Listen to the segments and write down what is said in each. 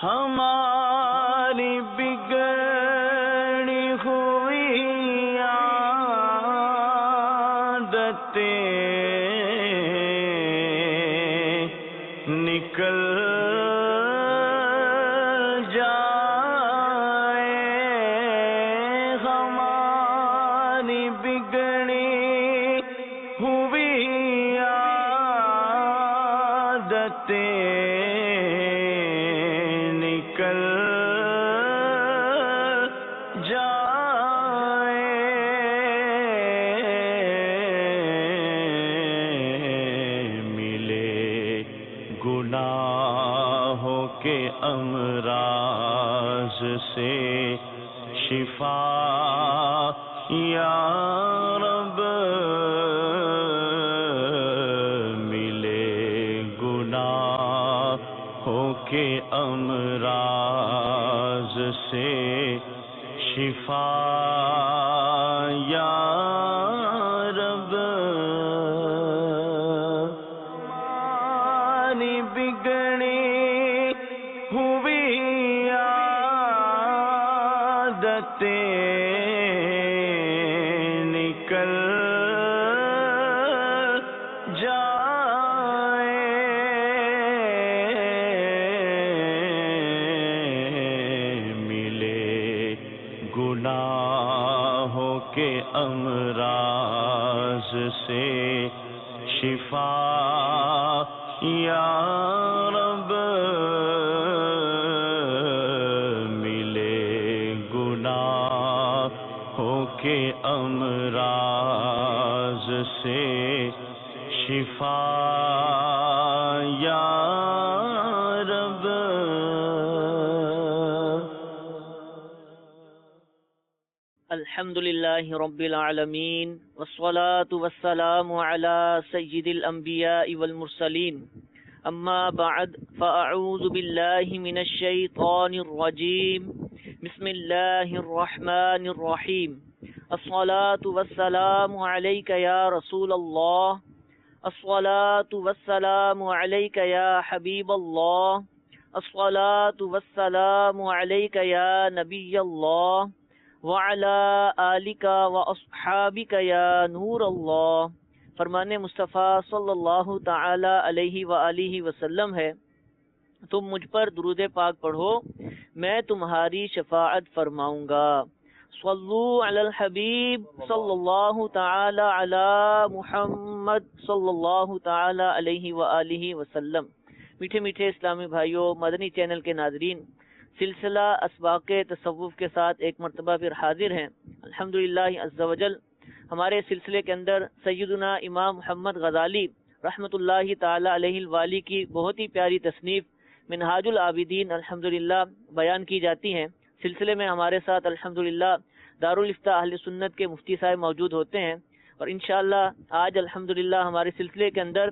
ہماری بگڑی ہوئی عادتیں نکل جائے، ہماری بگڑی ہوئی عادتیں نکل جائے، ملے گناہوں کے امراض سے شفا یا رب، ملے گناہوں کے امراض سے شفا یا رب، ہماری بگڑی ہوئی عادتیں نکل جائے، ملے گناہوں کے امراض سے شفا یا رب، ملے گناہوں کے امراض سے شفا یا رب۔ الحمد للہ رب العالمین والصلاة والسلام علی سید الانبیاء والمرسلین، اما بعد فاعوذ باللہ من الشیطان الرجیم، بسم اللہ الرحمن الرحیم، الصلاة والسلام علیک یا رسول اللہ، الصلاة والسلام علیک یا حبیب اللہ، الصلاة والسلام علیک یا نبی اللہ، وعلی آلک واصحابک یا نور اللہ۔ فرمان مصطفیٰ صلی اللہ تعالی علیہ وآلہ وسلم ہے، تم مجھ پر درود پاک پڑھو میں تمہاری شفاعت فرماؤں گا۔ صلو علی الحبیب صلی اللہ تعالی علی محمد صلی اللہ تعالی علیہ وآلہ وسلم۔ میٹھے میٹھے اسلامی بھائیوں، مدنی چینل کے ناظرین، سلسلہ اسباق تصوف کے ساتھ ایک مرتبہ پھر حاضر ہیں الحمدللہ عز و جل۔ ہمارے سلسلے کے اندر سیدنا امام محمد غزالی رحمۃ اللہ تعالی علیہ الوالی کی بہت ہی پیاری تصنیف منہاج العابدین الحمدللہ بیان کی جاتی ہیں۔ سلسلے میں ہمارے ساتھ الحمدللہ دارالافتاء اہل سنت کے مفتی صاحب موجود ہوتے ہیں، اور انشاءاللہ آج الحمدللہ ہمارے سلسلے کے اندر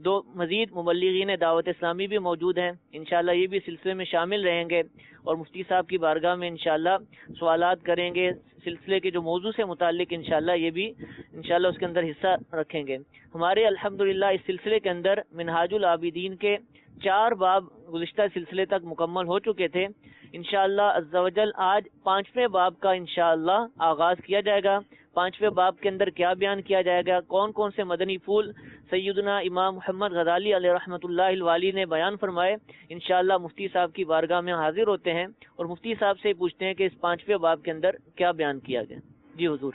دو مزید مبلغین دعوت اسلامی بھی موجود ہیں، انشاءاللہ یہ بھی سلسلے میں شامل رہیں گے اور مفتی صاحب کی بارگاہ میں انشاءاللہ سوالات کریں گے، سلسلے کے جو موضوع سے متعلق انشاءاللہ یہ بھی انشاءاللہ اس کے اندر حصہ رکھیں گے۔ ہمارے الحمدللہ اس سلسلے کے اندر منہاج العابدین کے 4 باب گزشتہ سلسلے تک مکمل ہو چکے تھے، انشاءاللہ عز و جل آج 5ویں باب کا انشاءاللہ آغاز کیا جائے گا۔ 5ویں باب کے اندر کیا بیان کیا جائے گا، کون کون سے مدنی پھول سیدنا امام محمد غزالی علیہ رحمۃ اللہ الوالی نے بیان فرمائے، انشاءاللہ مفتی صاحب کی بارگاہ میں حاضر ہوتے ہیں اور مفتی صاحب سے پوچھتے ہیں کہ اس 5ویں باب کے اندر کیا بیان کیا گیا۔ جی حضور۔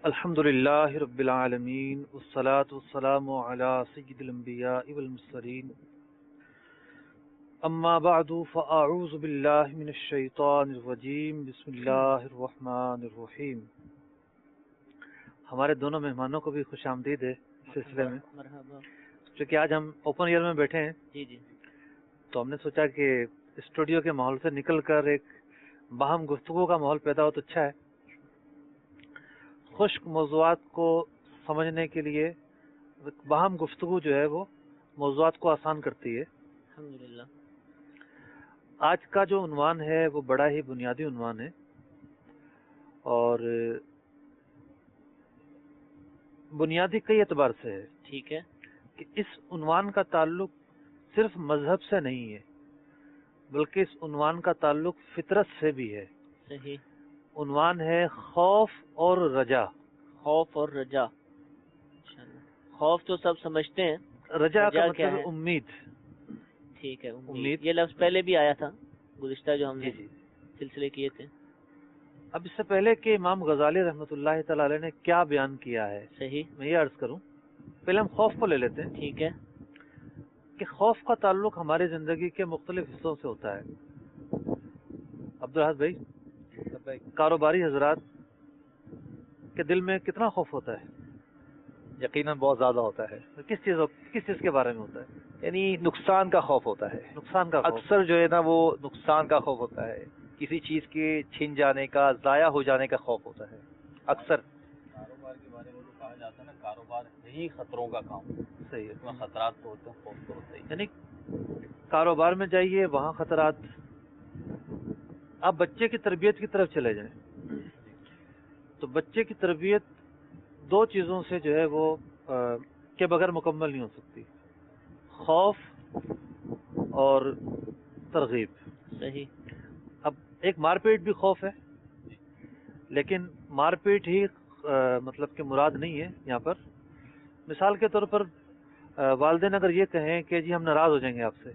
الحمدللہ رب العالمین والصلاة والسلام علی سید الانبیاء والمرسلین، اما بعد فاعوذ باللہ من الشیطان الرجیم، بسم اللہ الرحمن الرحیم۔ ہمارے دونوں مہمانوں کو بھی خوش آمدید ہے سلسلے میں، مرحبا۔ چونکہ آج ہم اوپن ایئر میں بیٹھے ہیں جی جی، تو ہم نے سوچا کہ اسٹوڈیو کے ماحول سے نکل کر ایک باہم گفتگو کا ماحول پیدا ہو تو اچھا ہے۔ خشک موضوعات کو سمجھنے کے لیے باہم گفتگو جو ہے وہ موضوعات کو آسان کرتی ہے۔ الحمدللہ۔ آج کا جو عنوان ہے وہ بڑا ہی بنیادی عنوان ہے، اور بنیادی کئی اعتبار سے ہے ٹھیک ہے۔ کہ اس عنوان کا تعلق صرف مذہب سے نہیں ہے، بلکہ اس عنوان کا تعلق فطرت سے بھی ہے. صحیح. عنوان ہے خوف اور رجا. خوف اور رجا. خوف تو سب سمجھتے ہیں. رجا کا کیا مطلب ہے؟ امید. ٹھیک ہے. امید. یہ لفظ پہلے بھی آیا تھا گزشتہ جو ہم نے جی. سلسلے کیے تھے. اب اس سے پہلے کہ امام غزالی رحمۃ اللہ تعالی علیہ نے کیا بیان کیا ہے صحیح. میں یہ عرض کروں. پہلے ہم خوف کو لے لیتے ہیں. ٹھیک ہے. کہ خوف کا تعلق ہماری زندگی کے مختلف حصوں سے ہوتا ہے. عبدالحد بھائی، کاروباری حضرات کے دل میں کتنا خوف ہوتا ہے؟ یقیناً بہت زیادہ ہوتا ہے. کس چیز کے بارے میں ہوتا ہے؟ یعنی نقصان کا خوف ہوتا ہے. نقصان کا خوف. اکثر جو ہے نا وہ نقصان کا خوف ہوتا ہے. کسی چیز کے چھن جانے کا، ضائع ہو جانے کا خوف ہوتا ہے اکثر. کاروبار کے بارے میں جو کہا جاتا ہے نا، کاروبار ہی خطروں کا کام. صحیح ہے. اس میں خطرات تو ہوتے ہیں، خوف تو ہوتے ہی. یعنی کاروبار میں جائیے وہاں خطرات. آپ بچے کی تربیت کی طرف چلے جائیں تو بچے کی تربیت دو چیزوں سے جو ہے وہ کے بغیر مکمل نہیں ہو سکتی. خوف اور ترغیب. صحیح. اب ایک مار پیٹ بھی خوف ہے، لیکن مار پیٹ ہی مطلب کہ مراد نہیں ہے یہاں پر. مثال کے طور پر والدین اگر یہ کہیں کہ جی ہم ناراض ہو جائیں گے آپ سے،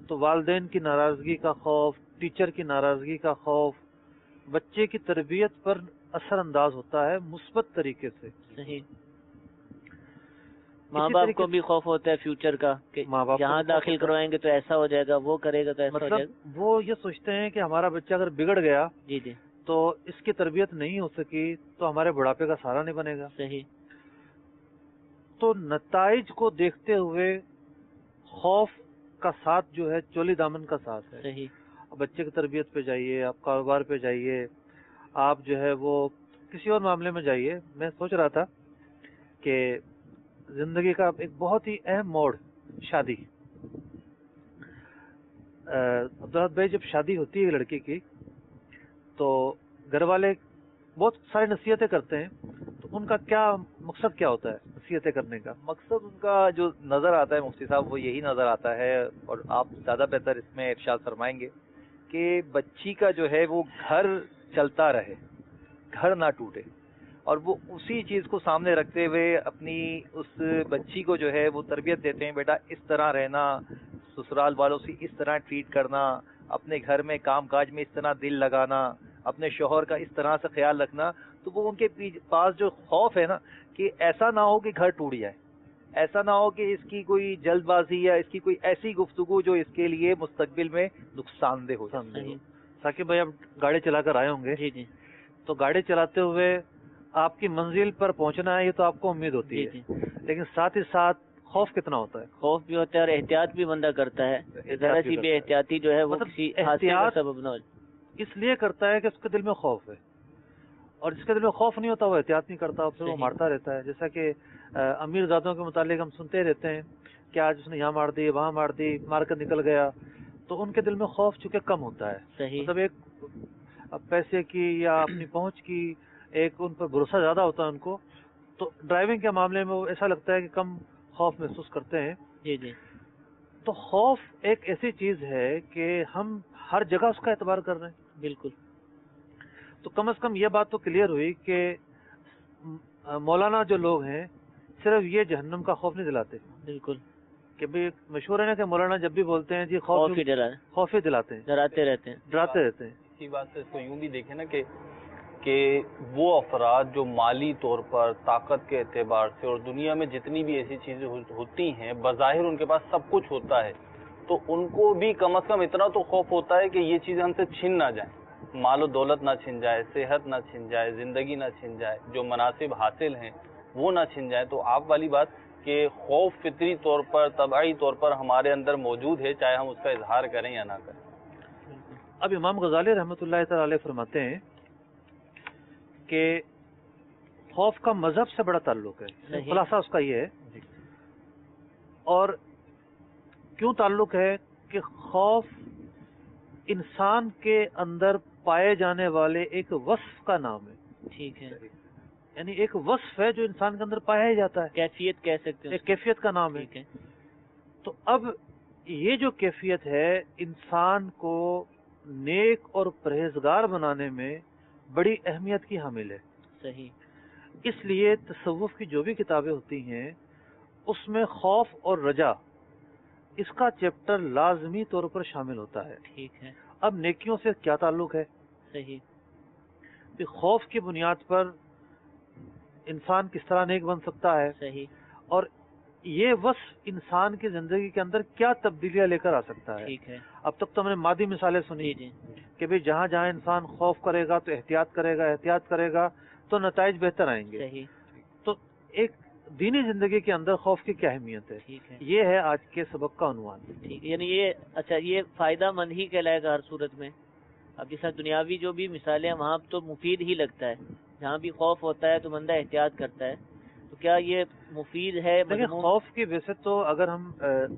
تو والدین کی ناراضگی کا خوف، ٹیچر کی ناراضگی کا خوف بچے کی تربیت پر اثر انداز ہوتا ہے مثبت طریقے سے. صحیح. ماں باپ کو بھی خوف ہوتا ہے فیوچر کا کہ یہاں داخل کروائیں گے تو ایسا ہو جائے گا، وہ کرے گا تو ایسا ہو جائے گا. مطلب وہ یہ سوچتے ہیں کہ ہمارا بچہ اگر بگڑ گیا جی جی تو اس کی تربیت نہیں ہو سکی تو ہمارے بڑھاپے کا سہارا نہیں بنے گا. صحیح. تو نتائج کو دیکھتے ہوئے خوف کا ساتھ جو ہے چولی دامن کا ساتھ ہے. صحیح. بچے کی تربیت پہ جائیے، آپ کاروبار پہ جائیے، آپ جو ہے وہ کسی اور معاملے میں جائیے. میں سوچ رہا تھا کہ زندگی کا ایک بہت ہی اہم موڑ شادی. عبدالحد بھائی، جب شادی ہوتی ہے لڑکی کی تو گھر والے بہت ساری نصیحتیں کرتے ہیں، تو ان کا کیا مقصد کیا ہوتا ہے نصیحتیں کرنے کا؟ مقصد ان کا جو نظر آتا ہے مفتی صاحب، وہ یہی نظر آتا ہے، اور آپ زیادہ بہتر اس میں ارشاد فرمائیں گے کہ بچی کا جو ہے وہ گھر چلتا رہے، گھر نہ ٹوٹے. اور وہ اسی چیز کو سامنے رکھتے ہوئے اپنی اس بچی کو جو ہے وہ تربیت دیتے ہیں، بیٹا اس طرح رہنا، سسرال والوں سے اس طرح ٹریٹ کرنا، اپنے گھر میں کام کاج میں اس طرح دل لگانا، اپنے شوہر کا اس طرح سے خیال رکھنا. تو وہ ان کے پاس جو خوف ہے نا کہ ایسا نہ ہو کہ گھر ٹوٹ جائے، ایسا نہ ہو کہ اس کی کوئی جلد بازی یا اس کی کوئی ایسی گفتگو جو اس کے لیے مستقبل میں نقصان دہ ہو جائے. ثاقب بھائی، آپ گاڑی چلا کر آئے ہوں گے. جی جی. تو گاڑی چلاتے ہوئے آپ کی منزل پر پہنچنا ہے یہ تو آپ کو امید ہوتی ہے، لیکن ساتھ ہی ساتھ خوف کتنا ہوتا ہے؟ خوف بھی ہوتا ہے اور احتیاط بھی بندہ کرتا ہے. ذرا سی بے احتیاطی جو ہے وہ کسی حادثے کا سبب نہ ہو. اس لیے کرتا ہے کہ اس کے دل میں خوف ہے، اور جس کے دل میں خوف نہیں ہوتا وہ احتیاط نہیں کرتا، پھر وہ مارتا رہتا ہے. جیسا کہ امیر زادوں کے متعلق ہم سنتے رہتے ہیں کہ آج اس نے یہاں مار دی، وہاں مار دی، مار کر نکل گیا. تو ان کے دل میں خوف چونکہ کم ہوتا ہے. مطلب ایک پیسے کی یا اپنی پہنچ کی ایک ان پر بھروسہ زیادہ ہوتا ہے ان کو، تو ڈرائیونگ کے معاملے میں وہ ایسا لگتا ہے کہ کم خوف محسوس کرتے ہیں. جی جی. تو خوف ایک ایسی چیز ہے کہ ہم ہر جگہ اس کا اعتبار کر رہے ہیں. بالکل. تو کم از کم یہ بات تو کلیئر ہوئی کہ مولانا جو لوگ ہیں صرف یہ جہنم کا خوف نہیں دلاتے. بالکل. کہ بھی مشہور ہے نا کہ مولانا جب بھی بولتے ہیں جی خوف ہی دلاتے ہیں، ڈراتے رہتے ہیں. اسی بات سے اس کو یوں بھی دیکھیں نا کہ وہ افراد جو مالی طور پر، طاقت کے اعتبار سے، اور دنیا میں جتنی بھی ایسی چیزیں ہوتی ہیں بظاہر ان کے پاس سب کچھ ہوتا ہے، تو ان کو بھی کم از کم اتنا تو خوف ہوتا ہے کہ یہ چیزیں ہم سے چھن نہ جائیں، مال و دولت نہ چھن جائے، صحت نہ چھن جائے، زندگی نہ چھن جائے، جو مناصب حاصل ہیں وہ نہ چھن جائے. تو آپ والی بات کہ خوف فطری طور پر، طبعی طور پر ہمارے اندر موجود ہے، چاہے ہم اس کا اظہار کریں یا نہ کریں. اب امام غزالی رحمۃ اللہ تعالی علیہ فرماتے ہیں کہ خوف کا مذہب سے بڑا تعلق ہے. خلاصہ اس کا یہ ہے. اور کیوں تعلق ہے کہ خوف انسان کے اندر پائے جانے والے ایک وصف کا نام ہے. ٹھیک ہے. یعنی ایک وصف ہے جو انسان کے اندر پایا ہی جاتا ہے. کیفیت کہہ سکتے ہیں، ایک کیفیت کا نام ہے. ٹھیک ہے. تو اب یہ جو کیفیت ہے انسان کو نیک اور پرہیزگار بنانے میں بڑی اہمیت کی حامل ہے. صحیح. اس لیے تصوف کی جو بھی کتابیں ہوتی ہیں اس میں خوف اور رجا اس کا چیپٹر لازمی طور پر شامل ہوتا ہے. ٹھیک ہے. اب نیکیوں سے کیا تعلق ہے؟ صحیح. کہ خوف کی بنیاد پر انسان کس طرح نیک بن سکتا ہے صحیح. اور یہ وصف انسان کی زندگی کے اندر کیا تبدیلیاں لے کر آ سکتا ہے. ٹھیک ہے. اب تک تو ہم نے مادی مثالیں جی سنی جی. کہ بھئی جہاں جہاں انسان خوف کرے گا تو احتیاط کرے گا تو نتائج بہتر آئیں گے. صحیح. تو ایک دینی زندگی کے اندر خوف کی کیا اہمیت ہے؟ ٹھیک ہے. یہ ہے آج کے سبق کا عنوان. ٹھیک ہے. یعنی یہ اچھا یہ فائدہ مند ہی کہلائے گا ہر صورت میں. اب جیسا دنیاوی جو بھی مثالیں وہاں تو مفید ہی لگتا ہے. جہاں بھی خوف ہوتا ہے تو بندہ احتیاط کرتا ہے. تو کیا یہ مفید ہے؟ دیکھیں خوف کی ویسے تو اگر ہم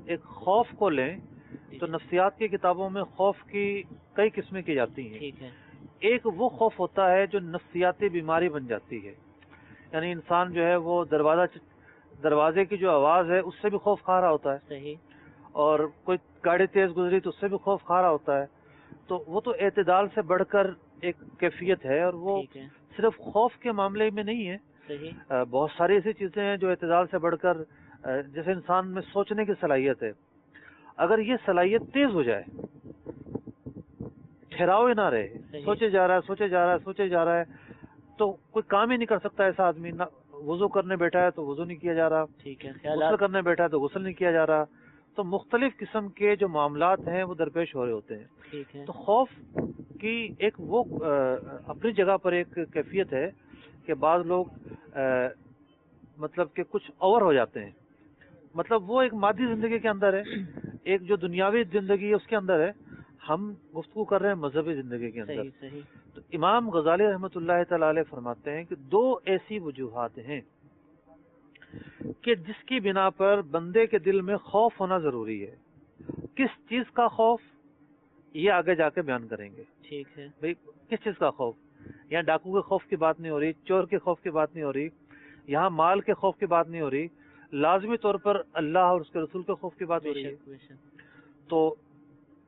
ایک خوف کو لیں تو نفسیات کی کتابوں میں خوف کی کئی قسمیں کی جاتی ہیں. ٹھیک ہے. ایک وہ خوف ہوتا ہے جو نفسیاتی بیماری بن جاتی ہے. یعنی انسان جو ہے وہ دروازے کی جو آواز ہے اس سے بھی خوف کھا رہا ہوتا ہے. صحیح. اور کوئی گاڑی تیز گزری تو اس سے بھی خوف کھا رہا ہوتا ہے. تو وہ تو اعتدال سے بڑھ کر ایک کیفیت ہے اور وہ ٹھیک ہے. صرف خوف کے معاملے میں نہیں ہے. صحیح. بہت ساری ایسی چیزیں ہیں جو اعتدال سے بڑھ کر جیسے انسان میں سوچنے کی صلاحیت ہے. اگر یہ صلاحیت تیز ہو جائے ٹھہراؤ ہی نہ رہے سوچے جا رہا ہے تو کوئی کام ہی نہیں کر سکتا ایسا آدمی. نہ وضو کرنے بیٹھا ہے تو وضو نہیں کیا جا رہا. ٹھیک ہے. غسل کرنے بیٹھا ہے تو غسل نہیں کیا جا رہا. تو مختلف قسم کے جو معاملات ہیں وہ درپیش ہو رہے ہوتے ہیں. ٹھیک ہے. تو خوف کی ایک وہ اپنی جگہ پر ایک کیفیت ہے کہ بعض لوگ مطلب کہ کچھ اوور ہو جاتے ہیں. مطلب وہ ایک مادی زندگی کے اندر ہے, ایک جو دنیاوی زندگی ہے اس کے اندر ہے. ہم گفتگو کر رہے ہیں مذہبی زندگی کے اندر. صحیح. تو امام غزالی رحمۃ اللہ تعالی علیہ فرماتے ہیں کہ دو ایسی وجوہات ہیں کہ جس کی بنا پر بندے کے دل میں خوف ہونا ضروری ہے. کس چیز کا خوف یہ آگے جا کے بیان کریں گے. ٹھیک ہے. بھئی کس چیز کا خوف؟ یہاں ڈاکو کے خوف کی بات نہیں ہو رہی, چور کے خوف کی بات نہیں ہو رہی, یہاں مال کے خوف کی بات نہیں ہو رہی. لازمی طور پر اللہ اور اس کے رسول کے خوف کی بات ہو رہی ہے. تو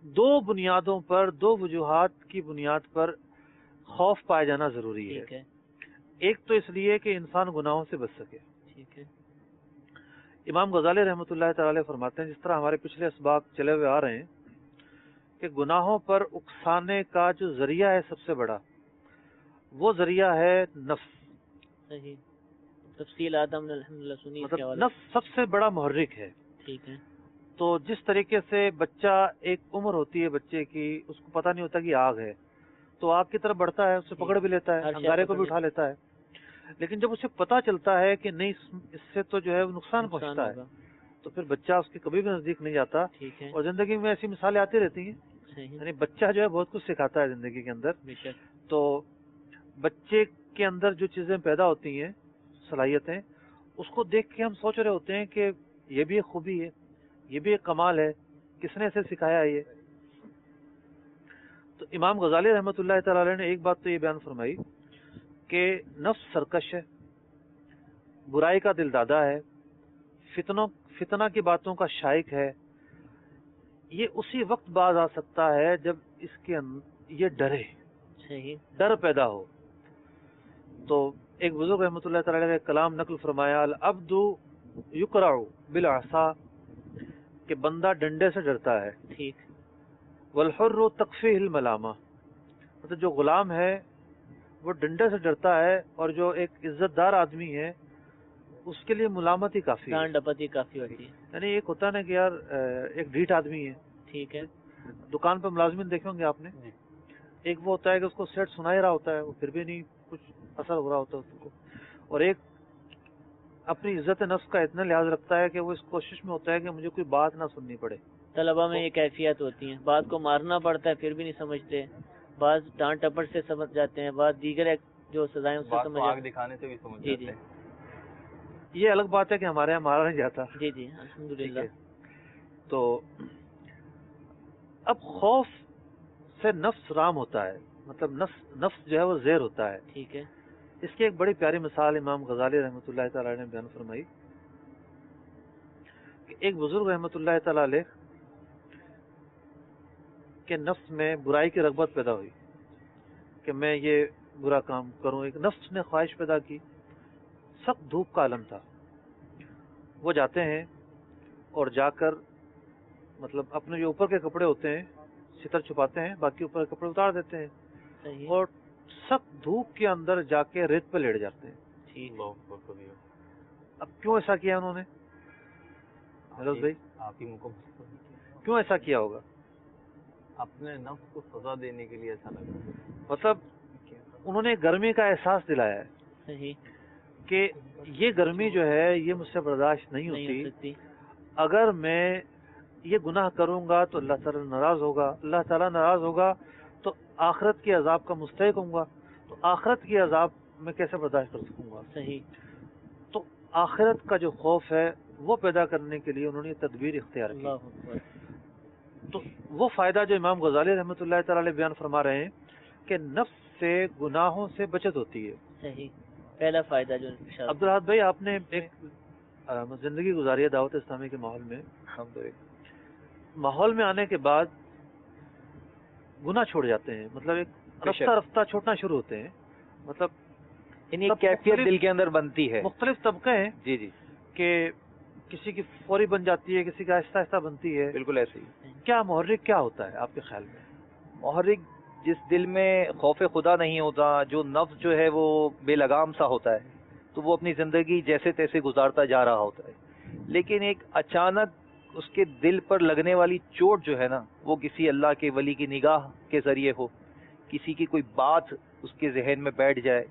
دو بنیادوں پر, دو وجوہات کی بنیاد پر خوف پائے جانا ضروری ہے. ایک تو اس لیے کہ انسان گناہوں سے بچ سکے. ٹھیک ہے. امام غزالی رحمۃ اللہ تعالی فرماتے ہیں جس طرح ہمارے پچھلے اسباق چلے ہوئے آ رہے ہیں کہ گناہوں پر اکسانے کا جو ذریعہ ہے سب سے بڑا وہ ذریعہ ہے نفس. صحیح. تفصیلات ہم نے الحمدللہ سنی. مطلب نفس سب سے بڑا محرک ہے. ٹھیک ہے. تو جس طریقے سے بچہ ایک عمر ہوتی ہے بچے کی, اس کو پتہ نہیں ہوتا کہ آگ ہے تو آگ کی طرف بڑھتا ہے, اسے پکڑ بھی لیتا ہے, انگارے کو بھی اٹھا لیتا ہے. لیکن جب اسے پتہ چلتا ہے کہ نہیں اس سے تو جو ہے نقصان پہنچتا ہے تو پھر بچہ اس کے کبھی بھی نزدیک نہیں جاتا. اور زندگی میں ایسی مثالیں آتی رہتی ہیں. یعنی بچہ جو ہے بہت کچھ سکھاتا ہے زندگی کے اندر. تو بچے کے اندر جو چیزیں پیدا ہوتی ہیں صلاحیتیں, اس کو دیکھ کے ہم سوچ رہے ہوتے ہیں کہ یہ بھی ایک خوبی ہے, یہ بھی ایک کمال ہے, کس نے اسے سکھایا ہے یہ. تو امام غزالی رحمۃ اللہ تعالی علیہ نے ایک بات تو یہ بیان فرمائی کہ نفس سرکش ہے, برائی کا دل دادا ہے, فتنہ کی باتوں کا شائق ہے. یہ اسی وقت باز آ سکتا ہے جب اس کے یہ ڈرے, ڈر پیدا ہو. تو ایک بزرگ رحمۃ اللہ تعالی نے کلام نقل فرمایا, العبد یقرع بالعصا, کہ بندہ ڈنڈے سے ڈرتا ہے. ٹھیک. والحر تکفیہ الملامہ, مطلب جو غلام ہے وہ ڈنڈے سے ڈرتا ہے اور جو ایک عزت دار آدمی ہے اس کے لیے ملامت ہی کافی ہے, ڈپتی کافی ہوتی ہے. یعنی ایک ہوتا ہے نا کہ یار ایک ڈھیٹ آدمی ہے. ٹھیک ہے. دکان پہ ملازمین دیکھیں گے آپ نے, ایک وہ ہوتا ہے کہ اس کو سیٹ سنا ہی رہا ہوتا ہے, وہ پھر بھی نہیں کچھ اثر ہو رہا ہوتا ہے اس کو. اور ایک اپنی عزت نفس کا اتنا لحاظ رکھتا ہے کہ وہ اس کوشش میں ہوتا ہے کہ مجھے کوئی بات نہ سننی پڑے. طلبہ میں یہ کیفیت ہوتی ہیں, بات کو مارنا پڑتا ہے پھر بھی نہیں سمجھتے, بعض ڈانٹ ٹپڑ سے سمجھ جاتے ہیں, بعض دیگر جو سزائیں اس سے سمجھ جاتے ہیں, دکھانے سے بھی سمجھ جاتے ہیں. یہ الگ بات ہے کہ ہمارے یہاں مارا نہیں جاتا. جی جی الحمدللہ. تو اب خوف سے نفس رام ہوتا ہے, مطلب نفس جو ہے وہ زیر ہوتا ہے. ٹھیک ہے. اس کی ایک بڑی پیاری مثال امام غزالی رحمۃ اللہ تعالی نے بیان فرمائی کہ ایک بزرگ رحمۃ اللہ تعالی علیہ کہ نفس میں برائی کی رغبت پیدا ہوئی کہ میں یہ برا کام کروں. ایک نفس نے خواہش پیدا کی. سخت دھوپ کا عالم تھا. وہ جاتے ہیں اور جا کر مطلب اپنے جو اوپر کے کپڑے ہوتے ہیں ستر چھپاتے ہیں, باقی اوپر کے کپڑے اتار دیتے ہیں صحیح. اور سخت دھوپ کے اندر جا کے ریت پہ لیٹ جاتے ہیں. ٹھیک. اب کیوں ایسا کیا انہوں نے فیروز بھائی؟ آپ ہی مکمل کیوں ایسا کیا ہوگا؟ اپنے نفس کو سزا دینے کے لیے ایسا لگا. مطلب انہوں نے گرمی کا احساس دلایا ہے صحیح. کہ یہ گرمی جو ہے یہ مجھ سے برداشت نہیں نہیں ہو ہوتی. سکتی. اگر میں یہ گناہ کروں گا تو اللہ تعالیٰ ناراض ہوگا. اللہ تعالیٰ ناراض ہوگا تو آخرت کے عذاب کا مستحق ہوں گا. تو آخرت کے عذاب میں کیسے برداشت کر سکوں گا؟ صحیح. تو آخرت کا جو خوف ہے وہ پیدا کرنے کے لیے انہوں نے تدبیر اختیار کی. اللہ اکبر. تو وہ فائدہ جو امام غزالی رحمۃ اللہ تعالی علیہ بیان فرما رہے ہیں کہ نفس سے گناہوں سے بچت ہوتی ہے. صحیح. پہلا فائدہ جو عبدالحاد بھائی آپ نے ایک زندگی گزاری ہے دعوت اسلامی کے ماحول میں. ماحول میں آنے کے بعد گناہ چھوڑ جاتے ہیں, مطلب ایک رفتہ رفتہ چھوٹنا شروع ہوتے ہیں. مطلب یعنی ایک کیفیت دل کے اندر بنتی ہے. مختلف طبقے ہیں جی جی کہ کسی کی فوری بن جاتی ہے, کسی کا آہستہ آہستہ بنتی ہے. بالکل ایسے ہی. کیا محرک کیا ہوتا ہے آپ کے خیال میں؟ محرک جس دل میں خوف خدا نہیں ہوتا, جو نفس جو ہے وہ بے لگام سا ہوتا ہے, تو وہ اپنی زندگی جیسے تیسے گزارتا جا رہا ہوتا ہے. لیکن ایک اچانک اس کے دل پر لگنے والی چوٹ جو ہے نا, وہ کسی اللہ کے ولی کی نگاہ کے ذریعے ہو, کسی کی کوئی بات اس کے ذہن میں بیٹھ جائے,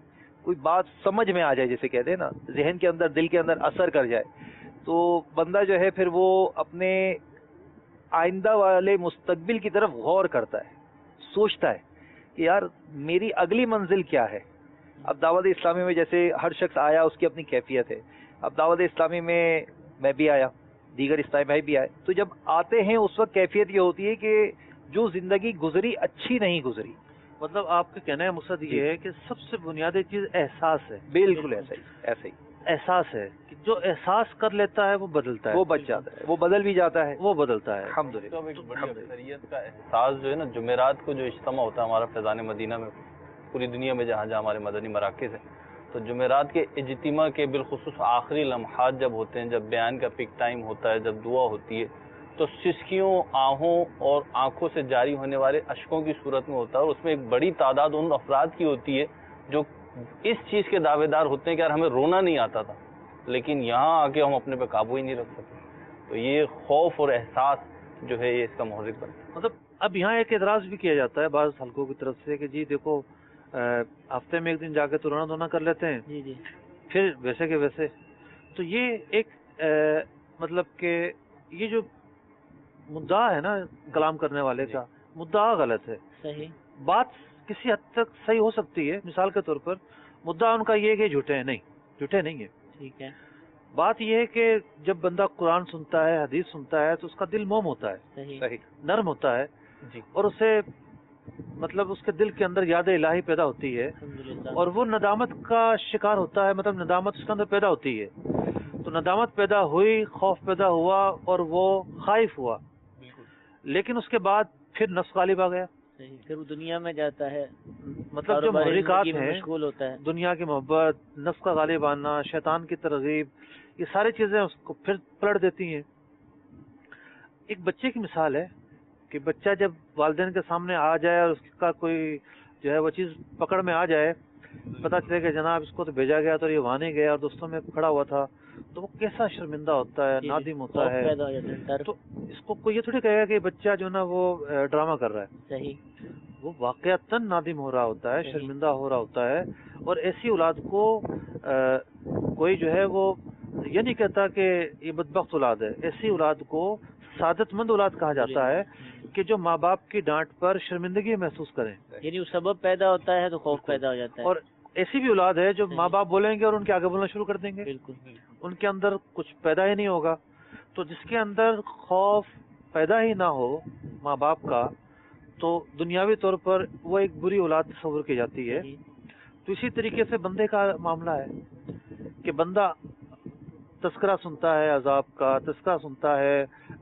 کوئی بات سمجھ میں آ جائے, جیسے کہتے ہیں نا ذہن کے اندر دل کے اندر اثر کر جائے, تو بندہ جو ہے پھر وہ اپنے آئندہ والے مستقبل کی طرف غور کرتا ہے, سوچتا ہے کہ یار میری اگلی منزل کیا ہے. اب دعوت اسلامی میں جیسے ہر شخص آیا اس کی اپنی کیفیت ہے. اب دعوت اسلامی میں بھی آیا, دیگر اسلامی بھائی بھی آئے, تو جب آتے ہیں اس وقت کیفیت یہ ہوتی ہے کہ جو زندگی گزری اچھی نہیں گزری. مطلب آپ کا کہنا ہے مقصد یہ ہے کہ سب سے بنیادی چیز احساس ہے. بالکل ایسا ہی ایسا ہی احساس ہے کہ جو احساس کر لیتا ہے وہ بدلتا ہے, وہ بچ جاتا ہے, وہ بدل بھی جاتا ہے, وہ بدلتا ہے. الحمدللہ. اب ایک بڑی اکثریت کا احساس جو ہے نا, جمعرات کو جو اجتماع ہوتا ہے ہمارا فیضان مدینہ میں, پوری دنیا میں جہاں جہاں ہمارے مدنی مراکز ہیں, تو جمعرات کے اجتماع کے بالخصوص آخری لمحات جب ہوتے ہیں, جب بیان کا پک ٹائم ہوتا ہے, جب دعا ہوتی ہے, تو سسکیوں, آہوں اور آنکھوں سے جاری ہونے والے اشکوں کی صورت میں ہوتا ہے. اور اس میں ایک بڑی تعداد ان افراد کی ہوتی ہے جو اس چیز کے دعوے دار ہوتے ہیں کہ یار ہمیں رونا نہیں آتا تھا, لیکن یہاں آ کے ہم اپنے پہ قابو ہی نہیں رکھ سکتے. تو یہ خوف اور احساس جو ہے یہ اس کا محرک بنتا ہے. مطلب اب یہاں ایک اعتراض بھی کیا جاتا ہے بعض حلقوں کی طرف سے کہ جی دیکھو ہفتے میں ایک دن جا کے تو رونا دھونا کر لیتے ہیں, جی جی پھر ویسے کے ویسے. تو یہ ایک مطلب کہ یہ جو مدعا ہے نا کلام کرنے والے کا, مدعا غلط ہے. صحیح. بات کسی حد تک صحیح ہو سکتی ہے, مثال کے طور پر مدعا ان کا یہ ہے کہ جھوٹے ہیں. نہیں, جھوٹے نہیں ہیں. ٹھیک ہے. بات یہ ہے کہ جب بندہ قرآن سنتا ہے, حدیث سنتا ہے, تو اس کا دل موم ہوتا ہے, صحیح. صحیح. نرم ہوتا ہے, جی. اور اسے مطلب اس کے دل کے اندر یاد الہی پیدا ہوتی ہے, الحمدللہ. اور وہ ندامت کا شکار ہوتا ہے, مطلب ندامت اس کے اندر پیدا ہوتی ہے. تو ندامت پیدا ہوئی, خوف پیدا ہوا, اور وہ خائف ہوا, لیکن اس کے بعد پھر نفس غالب آ گیا. صحیح. پھر وہ دنیا میں جاتا ہے, مطلب جو محرکات زندگی میں ہیں, مشغول ہوتا ہے. دنیا کی محبت, نفس کا غالب آنا, شیطان کی ترغیب, یہ ساری چیزیں اس کو پھر پلٹ دیتی ہیں. ایک بچے کی مثال ہے کہ بچہ جب والدین کے سامنے آ جائے اور اس کا کوئی جو ہے وہ چیز پکڑ میں آ جائے, پتہ چلے کہ جناب اس کو تو بھیجا گیا تو یہ وہاں نہیں گیا اور دوستوں میں کھڑا ہوا تھا, تو وہ کیسا شرمندہ ہوتا ہے, نادم ہوتا ہے. پیدا ہو جاتا ہے, ڈر. تو اس کو کوئی یہ تھوڑی کہے گا کہ بچہ جو نا وہ ڈرامہ کر رہا ہے. صحیح. وہ واقعتاً نادم ہو رہا ہوتا ہے, شرمندہ ہو رہا ہوتا ہے. اور ایسی اولاد کو کوئی جو ہے وہ یہ نہیں کہتا کہ یہ بدبخت اولاد ہے. ایسی اولاد کو سعادت مند اولاد کہا جاتا ہے کہ جو ماں باپ کی ڈانٹ پر شرمندگی محسوس کریں. یعنی وہ سبب پیدا ہوتا ہے تو خوف پیدا ہو جاتا ہے. اور ایسی بھی اولاد ہے جو ماں باپ بولیں گے اور ان کے آگے بولنا شروع کر دیں گے, بالکل. ان کے اندر کچھ پیدا ہی نہیں ہوگا. تو جس کے اندر خوف پیدا ہی نہ ہو ماں باپ کا, تو دنیاوی طور پر وہ ایک بری اولاد تصور کی جاتی ہے. تو اسی طریقے سے بندے کا معاملہ ہے کہ بندہ تذکرہ سنتا ہے عذاب کا, تذکرہ سنتا ہے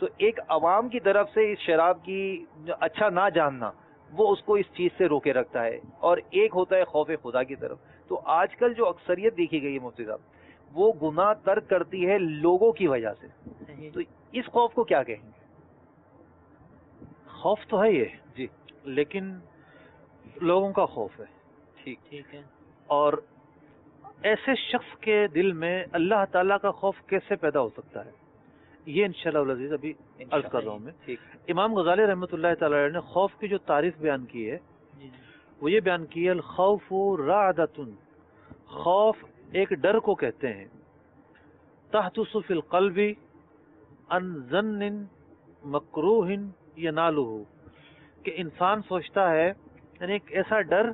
تو ایک عوام کی طرف سے اس شراب کی اچھا نہ جاننا وہ اس کو اس چیز سے روکے رکھتا ہے، اور ایک ہوتا ہے خوف خدا کی طرف. تو آج کل جو اکثریت دیکھی گئی ہے مفتی صاحب، وہ گناہ ترک کرتی ہے لوگوں کی وجہ سے. تو اس خوف کو کیا کہیں گے؟ خوف تو ہے یہ جی لیکن لوگوں کا خوف ہے. ٹھیک ہے. اور ایسے شخص کے دل میں اللہ تعالیٰ کا خوف کیسے پیدا ہو سکتا ہے، یہ انشاءاللہ العزیز ابھی عرض کر رہا ہوں میں. ٹھیک. امام غزالی رحمۃ اللہ تعالی علیہ نے خوف کی جو تعریف بیان کی ہے وہ یہ بیان کی ہے، الخوف رعدۃ، خوف ایک ڈر کو کہتے ہیں، تحدث فی القلب عن ظن مکروہ ینالہ، کہ انسان سوچتا ہے، یعنی ایک ایسا ڈر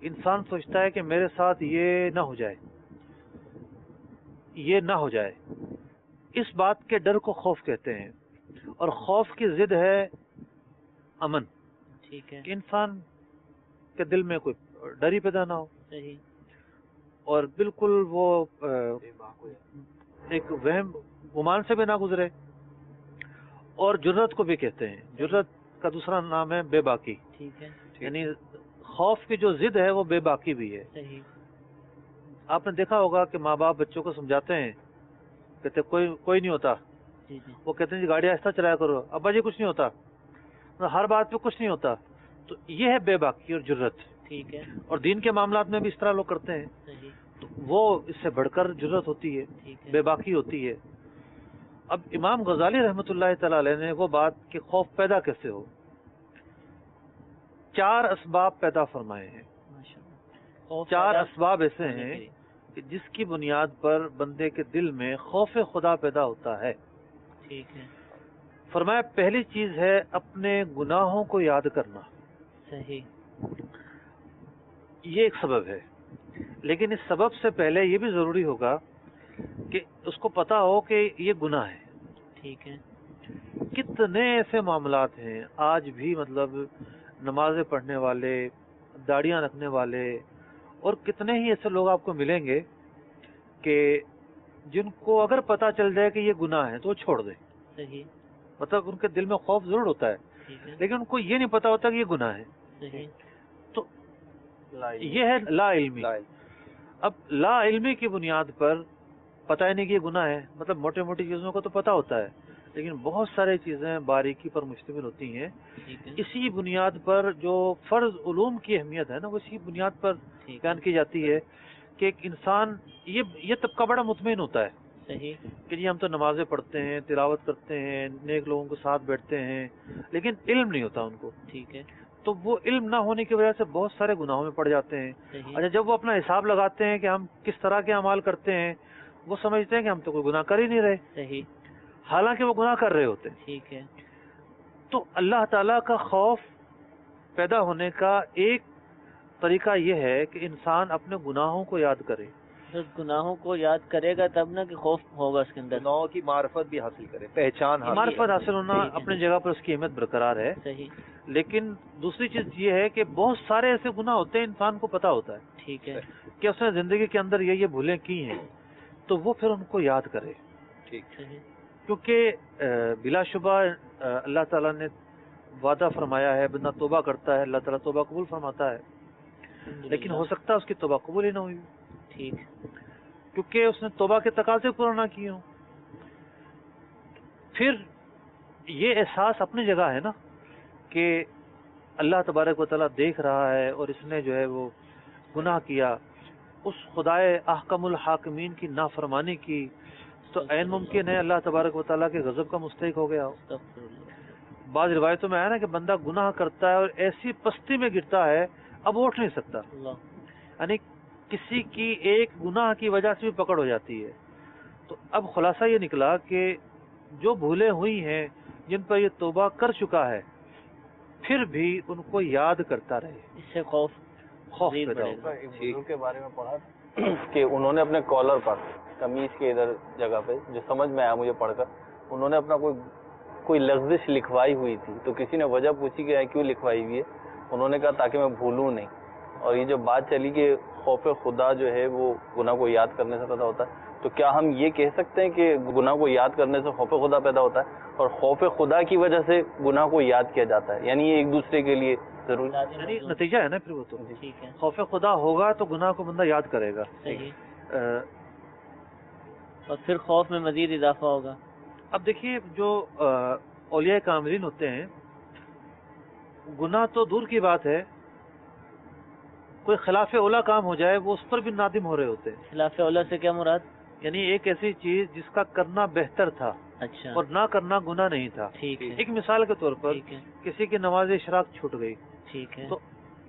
انسان سوچتا ہے کہ میرے ساتھ یہ نہ ہو جائے، یہ نہ ہو جائے، اس بات کے ڈر کو خوف کہتے ہیں. اور خوف کی ضد ہے امن. ٹھیک ہے. کہ انسان کے دل میں کوئی ڈر ہی پیدا نہ ہو، صحیح. اور بالکل وہ ایک وہم گمان سے بھی نہ گزرے. اور جرت کو بھی کہتے ہیں، جرت کا دوسرا نام ہے بے باکی. ٹھیک ہے. یعنی خوف کی جو ضد ہے وہ بے باکی بھی ہے. صحیح. آپ نے دیکھا ہوگا کہ ماں باپ بچوں کو سمجھاتے ہیں، کہتے کوئی نہیں ہوتا، جی جی. وہ کہتے ہیں جی گاڑی آہستہ چلایا کرو، ابا جی کچھ نہیں ہوتا، ہر بات پہ کچھ نہیں ہوتا. تو یہ ہے بے باکی اور جرت. ٹھیک ہے. اور دین کے معاملات میں بھی اس طرح لوگ کرتے ہیں، صحیح. تو وہ اس سے بڑھ کر جرت ہوتی ہے، ٹھیک ہے. بے باکی ہوتی ہے. اب امام غزالی رحمۃ اللہ تعالی علیہ نے وہ بات کہ خوف پیدا کیسے ہو، 4 اسباب پیدا فرمائے ہیں. ماشاءاللہ. 4 اسباب ایسے ہیں کہ جس کی بنیاد پر بندے کے دل میں خوف خدا پیدا ہوتا ہے. ٹھیک ہے. فرمایا پہلی چیز ہے اپنے گناہوں کو یاد کرنا. صحیح. یہ ایک سبب ہے، لیکن اس سبب سے پہلے یہ بھی ضروری ہوگا کہ اس کو پتا ہو کہ یہ گناہ ہے. ٹھیک ہے. کتنے ایسے معاملات ہیں آج بھی، مطلب نمازیں پڑھنے والے، داڑیاں رکھنے والے، اور کتنے ہی ایسے لوگ آپ کو ملیں گے کہ جن کو اگر پتا چل جائے کہ یہ گناہ ہے تو وہ چھوڑ دیں. صحیح. مطلب ان کے دل میں خوف ضرور ہوتا ہے، ٹھیک ہے. لیکن ان کو یہ نہیں پتا ہوتا کہ یہ گناہ ہے. صحیح. تو یہ ہے لا علمی. اب لا علمی کی بنیاد پر پتہ ہی نہیں کہ یہ گناہ ہے. مطلب موٹی موٹی چیزوں کا تو پتہ ہوتا ہے، لیکن بہت سارے چیزیں باریکی پر مشتمل ہوتی ہیں. ٹھیک ہے. اسی بنیاد پر جو فرض علوم کی اہمیت ہے نا، وہ اسی بنیاد پر بیان کی جاتی ہے کہ ایک انسان یہ طبقہ بڑا مطمئن ہوتا ہے صحیح. کہ جی ہم تو نمازیں پڑھتے ہیں، تلاوت کرتے ہیں، نیک لوگوں کے ساتھ بیٹھتے ہیں، لیکن علم نہیں ہوتا ان کو. ٹھیک ہے. تو وہ علم نہ ہونے کی وجہ سے بہت سارے گناہوں میں پڑ جاتے ہیں. صحیح. اچھا جب وہ اپنا حساب لگاتے ہیں کہ ہم کس طرح کے اعمال کرتے ہیں، وہ سمجھتے ہیں کہ ہم تو کوئی گناہ کر ہی نہیں رہے، صحیح. حالانکہ وہ گناہ کر رہے ہوتے ہیں. ٹھیک ہے. تو اللہ تعالیٰ کا خوف پیدا ہونے کا ایک طریقہ یہ ہے کہ انسان اپنے گناہوں کو یاد کرے. بس گناہوں کو یاد کرے گا تب نا کہ خوف ہوگا اس کے اندر. گناہوں کی معرفت بھی حاصل کرے، پہچان حاصل معرفت حاصل ہونا ٹھیک ہے. اپنی جگہ پر اس کی اہمیت برقرار ہے. صحیح. لیکن دوسری چیز یہ ہے کہ بہت سارے ایسے گناہ ہوتے ہیں انسان کو پتا ہوتا ہے ٹھیک ہے. کہ اس نے زندگی کے اندر یہ بھولیں کی ہیں، تو وہ پھر ان کو یاد کرے. ٹھیک. صحیح. کیونکہ بلا شبہ اللہ تعالیٰ نے وعدہ فرمایا ہے، بندہ توبہ کرتا ہے اللہ تعالیٰ توبہ قبول فرماتا ہے، لیکن ہو سکتا ہے اس کی توبہ قبول ہی نہ ہوئی، ٹھیک. کیونکہ اس نے توبہ کے تقاضے پورا نہ کیے ہوں. پھر یہ احساس اپنی جگہ ہے نا کہ اللہ تبارک و تعالیٰ دیکھ رہا ہے اور اس نے جو ہے وہ گناہ کیا، اس خدائے احکم الحاکمین کی نافرمانی کی، تو عین ممکن ہے اللہ تبارک و تعالیٰ کے غضب کا مستحق ہو گیا ہو. بعض روایتوں میں آیا نا کہ بندہ گناہ کرتا ہے اور ایسی پستی میں گرتا ہے اب اٹھ نہیں سکتا، یعنی کسی کی ایک گناہ کی وجہ سے بھی پکڑ ہو جاتی ہے. تو اب خلاصہ یہ نکلا کہ جو بھولیں ہوئی ہیں جن پر یہ توبہ کر چکا ہے پھر بھی ان کو یاد کرتا رہے، اس سے خوف پیدا ہوگا. بزرگ کے بارے میں پڑھا کہ انہوں نے اپنے کالر پر قمیص کے ادھر جگہ پہ، جو سمجھ میں آیا مجھے پڑھ کر، انہوں نے اپنا کوئی لغزش لکھوائی ہوئی تھی. تو کسی نے وجہ پوچھی کہ کیوں لکھوائی ہوئی ہے، انہوں نے کہا تاکہ میں بھولوں نہیں. اور یہ جو بات چلی کہ خوف خدا جو ہے وہ گناہ کو یاد کرنے سے پیدا ہوتا ہے، تو کیا ہم یہ کہہ سکتے ہیں کہ گناہ کو یاد کرنے سے خوف خدا پیدا ہوتا ہے اور خوف خدا کی وجہ سے گناہ کو یاد کیا جاتا ہے، یعنی یہ ایک دوسرے کے لیے ضروری یعنی نتیجہ ہے نا پھر وہ تو ٹھیک ہے خوف خدا ہوگا تو گناہ کو بندہ یاد کرے گا. صحیح. آ، اور پھر خوف میں مزید اضافہ ہوگا. اب دیکھیے جو اولیاء کاملین ہوتے ہیں گناہ تو دور کی بات ہے، کوئی خلاف اولا کام ہو جائے وہ اس پر بھی نادم ہو رہے ہوتے ہیں. خلاف اولا سے کیا مراد؟ یعنی ایک ایسی چیز جس کا کرنا بہتر تھا اچھا اور نہ کرنا گناہ نہیں تھا. ٹھیک ہے ایک مثال کے طور پر ٹھیک ہے کسی کی نماز اشراق چھوٹ گئی ٹھیک ہے تو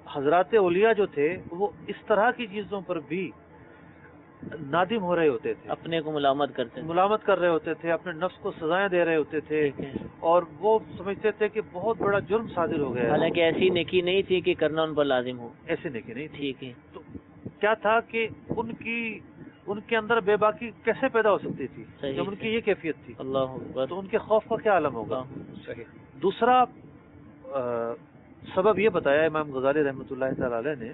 حضرات اولیاء جو تھے وہ اس طرح کی چیزوں پر بھی نادم ہو رہے ہوتے تھے، اپنے کو ملامت کرتے ہیں. ملامت کر رہے ہوتے تھے، اپنے نفس کو سزائیں دے رہے ہوتے تھے ٹھیک ہے. اور وہ سمجھتے تھے کہ بہت بڑا جرم صادر ہو گیا ہے. حالانکہ ایسی نیکی نہیں تھی کہ کرنا ان پر لازم ہو. ایسے نہیں نہیں تھی. ٹھیک ہے تو کیا تھا کہ ان کے اندر بے باکی کیسے پیدا ہو سکتی تھی صحیح جب ان کی یہ کیفیت تھی؟ اللہ اکبر. تو ان کے خوف کا کیا عالم ہوگا؟ صحیح. دوسرا سبب یہ بتایا امام غزالی رحمۃ اللہ تعالی علیہ نے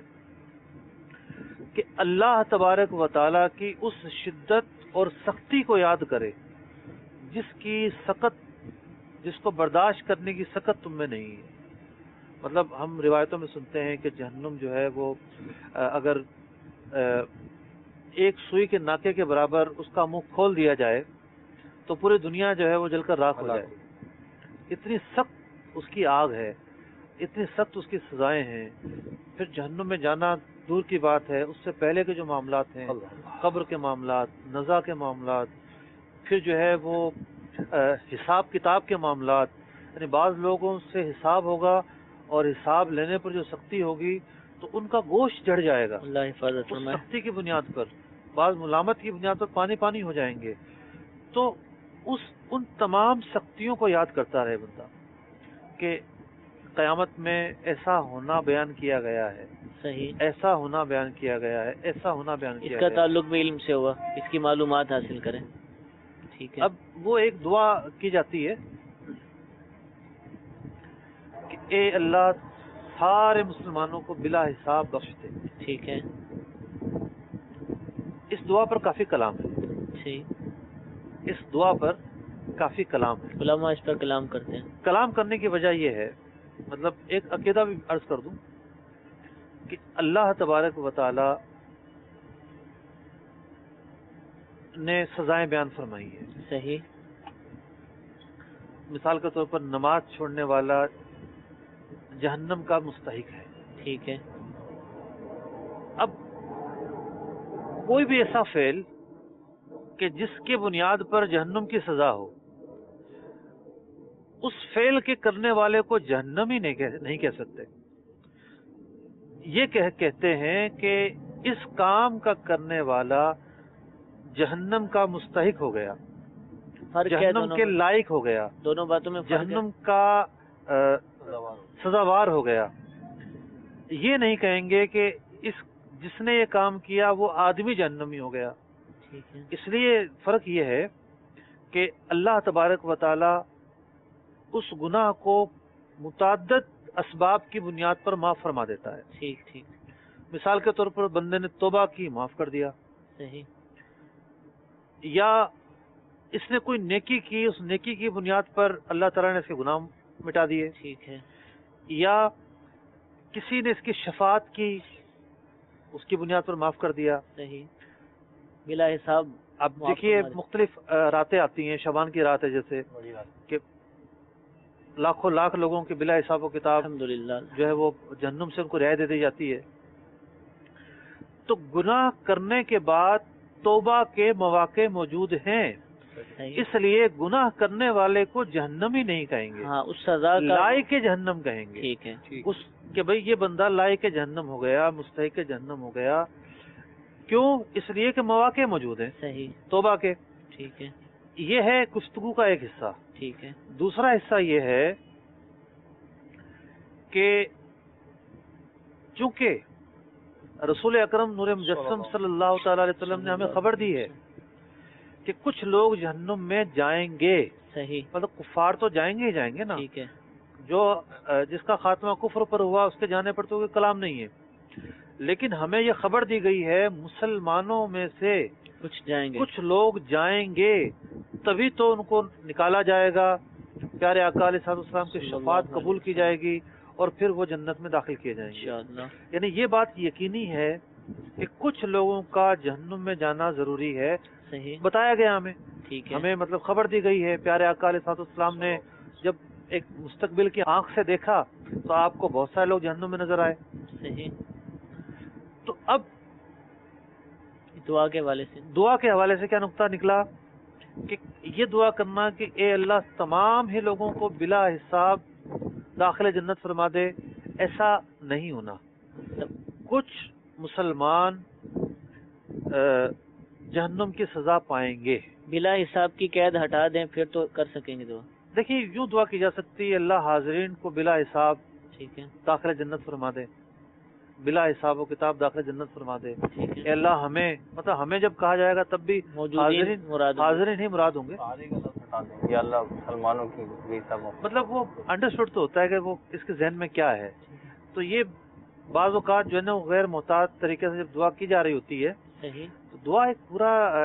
کہ اللہ تبارک و تعالیٰ کی اس شدت اور سختی کو یاد کرے جس کو برداشت کرنے کی سخت تم میں نہیں ہے. مطلب ہم روایتوں میں سنتے ہیں کہ جہنم جو ہے وہ اگر ایک سوئی کے ناکے کے برابر اس کا منہ کھول دیا جائے تو پوری دنیا جو ہے وہ جل کر راکھ ہو جائے. اتنی سخت اس کی آگ ہے، اتنی سخت اس کی سزائیں ہیں. پھر جہنم میں جانا دور کی بات ہے، اس سے پہلے کے جو معاملات ہیں، قبر کے معاملات، نزا کے معاملات، پھر جو ہے وہ حساب کتاب کے معاملات، یعنی بعض لوگوں سے حساب ہوگا اور حساب لینے پر جو سختی ہوگی تو ان کا گوشت جڑ جائے گا. اللہ حفاظت اس فرمائے. سختی کی بنیاد پر، بعض ملامت کی بنیاد پر پانی پانی ہو جائیں گے. تو ان تمام سختیوں کو یاد کرتا رہے بندہ کہ قیامت میں ایسا ہونا بیان کیا گیا ہے، صحیح. ایسا ہونا بیان کیا گیا ہے، ایسا ہونا بیان اس کیا کا گیا ہے. تعلق بھی علم سے ہوا، اس کی معلومات حاصل کریں. ٹھیک ہے. اب وہ ایک دعا کی جاتی ہے کہ اے اللہ سارے مسلمانوں کو بلا حساب بخش دے. ٹھیک ہے. اس دعا پر کافی کلام ہے، ٹھیک. اس دعا پر کافی کلام ہے. علماء اس پر کلام کرتے ہیں. کلام کرنے کی وجہ یہ ہے، مطلب ایک عقیدہ بھی عرض کر دوں کہ اللہ تبارک و تعالی نے سزائیں بیان فرمائی ہے. صحیح. مثال کے طور پر نماز چھوڑنے والا جہنم کا مستحق ہے. ٹھیک ہے. اب کوئی بھی ایسا فعل کہ جس کے بنیاد پر جہنم کی سزا ہو، اس فعل کے کرنے والے کو جہنمی نہیں کہہ سکتے. یہ کہتے ہیں کہ اس کام کا کرنے والا جہنم کا مستحق ہو گیا، فرق ہے جہنم دونوں کے میں؟ لائق ہو گیا، دونوں باتوں میں فرق ہے؟ جہنم کا سزاوار ہو گیا. یہ نہیں کہیں گے کہ جس نے یہ کام کیا وہ آدمی جہنمی ہو گیا. ٹھیک ہے. اس لیے فرق یہ ہے کہ اللہ تبارک و تعالی اس گناہ کو متعدد اسباب کی بنیاد پر معاف فرما دیتا ہے. ٹھیک ٹھیک. مثال کے طور پر بندے نے توبہ کی، معاف کر دیا. صحیح. یا اس نے کوئی نیکی کی، اس نیکی کی بنیاد پر اللہ تعالیٰ نے اس کے گناہ مٹا دیے. ٹھیک ہے. یا کسی نے اس کی شفاعت کی، اس کی بنیاد پر معاف کر دیا. صحیح. بلا حساب. اب دیکھیے مختلف راتیں آتی ہیں، شعبان کی رات ہے جیسے کہ لاکھوں لاکھ لوگوں کے بلا حساب و کتاب الحمدللہ جو ہے وہ جہنم سے ان کو رہائی دے دی جاتی ہے. تو گناہ کرنے کے بعد توبہ کے مواقع موجود ہیں، صحیح. اس لیے گناہ کرنے والے کو جہنمی نہیں کہیں گے، ہاں اس سزا کا لائق جہنم کہیں گے. ٹھیک ہے. اس کہ بھئی یہ بندہ لائق جہنم ہو گیا، مستحق جہنم ہو گیا. کیوں؟ اس لیے کہ مواقع موجود ہیں صحیح. توبہ کے. ٹھیک ہے. یہ ہے گفتگو کا ایک حصہ. ٹھیک ہے. دوسرا حصہ یہ ہے کہ چونکہ رسول اکرم نور مجسم صلی اللہ تعالی علیہ وسلم نے ہمیں خبر دی ہے کہ کچھ لوگ جہنم میں جائیں گے. صحیح. مطلب کفار تو جائیں گے ہی جائیں گے نا. ٹھیک ہے. جو جس کا خاتمہ کفر پر ہوا اس کے جانے پر تو کوئی کلام نہیں ہے. لیکن ہمیں یہ خبر دی گئی ہے مسلمانوں میں سے کچھ جائیں گے، کچھ لوگ جائیں گے، تبھی تو ان کو نکالا جائے گا، پیارے آقا علیہ الصلوۃ والسلام کی صلی شفاعت اللہ علیہ قبول کی جائے گی اور پھر وہ جنت میں داخل کیے جائیں گے۔ انشاءاللہ۔ یعنی یہ بات یقینی ہے کہ کچھ لوگوں کا جہنم میں جانا ضروری ہے، صحیح، بتایا گیا ہمیں، ٹھیک ہے، ہمیں مطلب خبر دی گئی ہے۔ پیارے آقا علیہ الصلوۃ والسلام نے جب ایک مستقبل کی آنکھ سے دیکھا تو آپ کو بہت سارے لوگ جہنم میں نظر آئے۔ صحیح۔ تو اب دعا کے حوالے سے دعا کے حوالے سے کیا نقطہ نکلا کہ یہ دعا کرنا کہ اے اللہ تمام ہی لوگوں کو بلا حساب داخل جنت فرما دے، ایسا نہیں ہونا۔ کچھ مسلمان جہنم کی سزا پائیں گے۔ بلا حساب کی قید ہٹا دیں پھر تو کر سکیں گے دعا، دیکھیے یوں دعا کی جا سکتی ہے، اللہ حاضرین کو بلا حساب ٹھیک ہے، داخل جنت فرما دے، بلا حساب و کتاب داخل جنت فرما دے۔ ٹھیک اے ہے، اللہ ہمیں مطلب ہمیں جب کہا جائے گا تب بھی موجودین مراد ہوں گے۔ حاضرین ہی مراد ہوں گے۔ سارے غلط ہٹا دیں یا اللہ مسلمانوں کی بھی سب مطلب وہ انڈرسٹوڈ تو ہوتا ہے کہ وہ اس کے ذہن میں کیا ہے۔ تو یہ بعض اوقات جو ہے نا غیر محتاط طریقے سے جب دعا کی جا رہی ہوتی ہے صحیح، تو دعا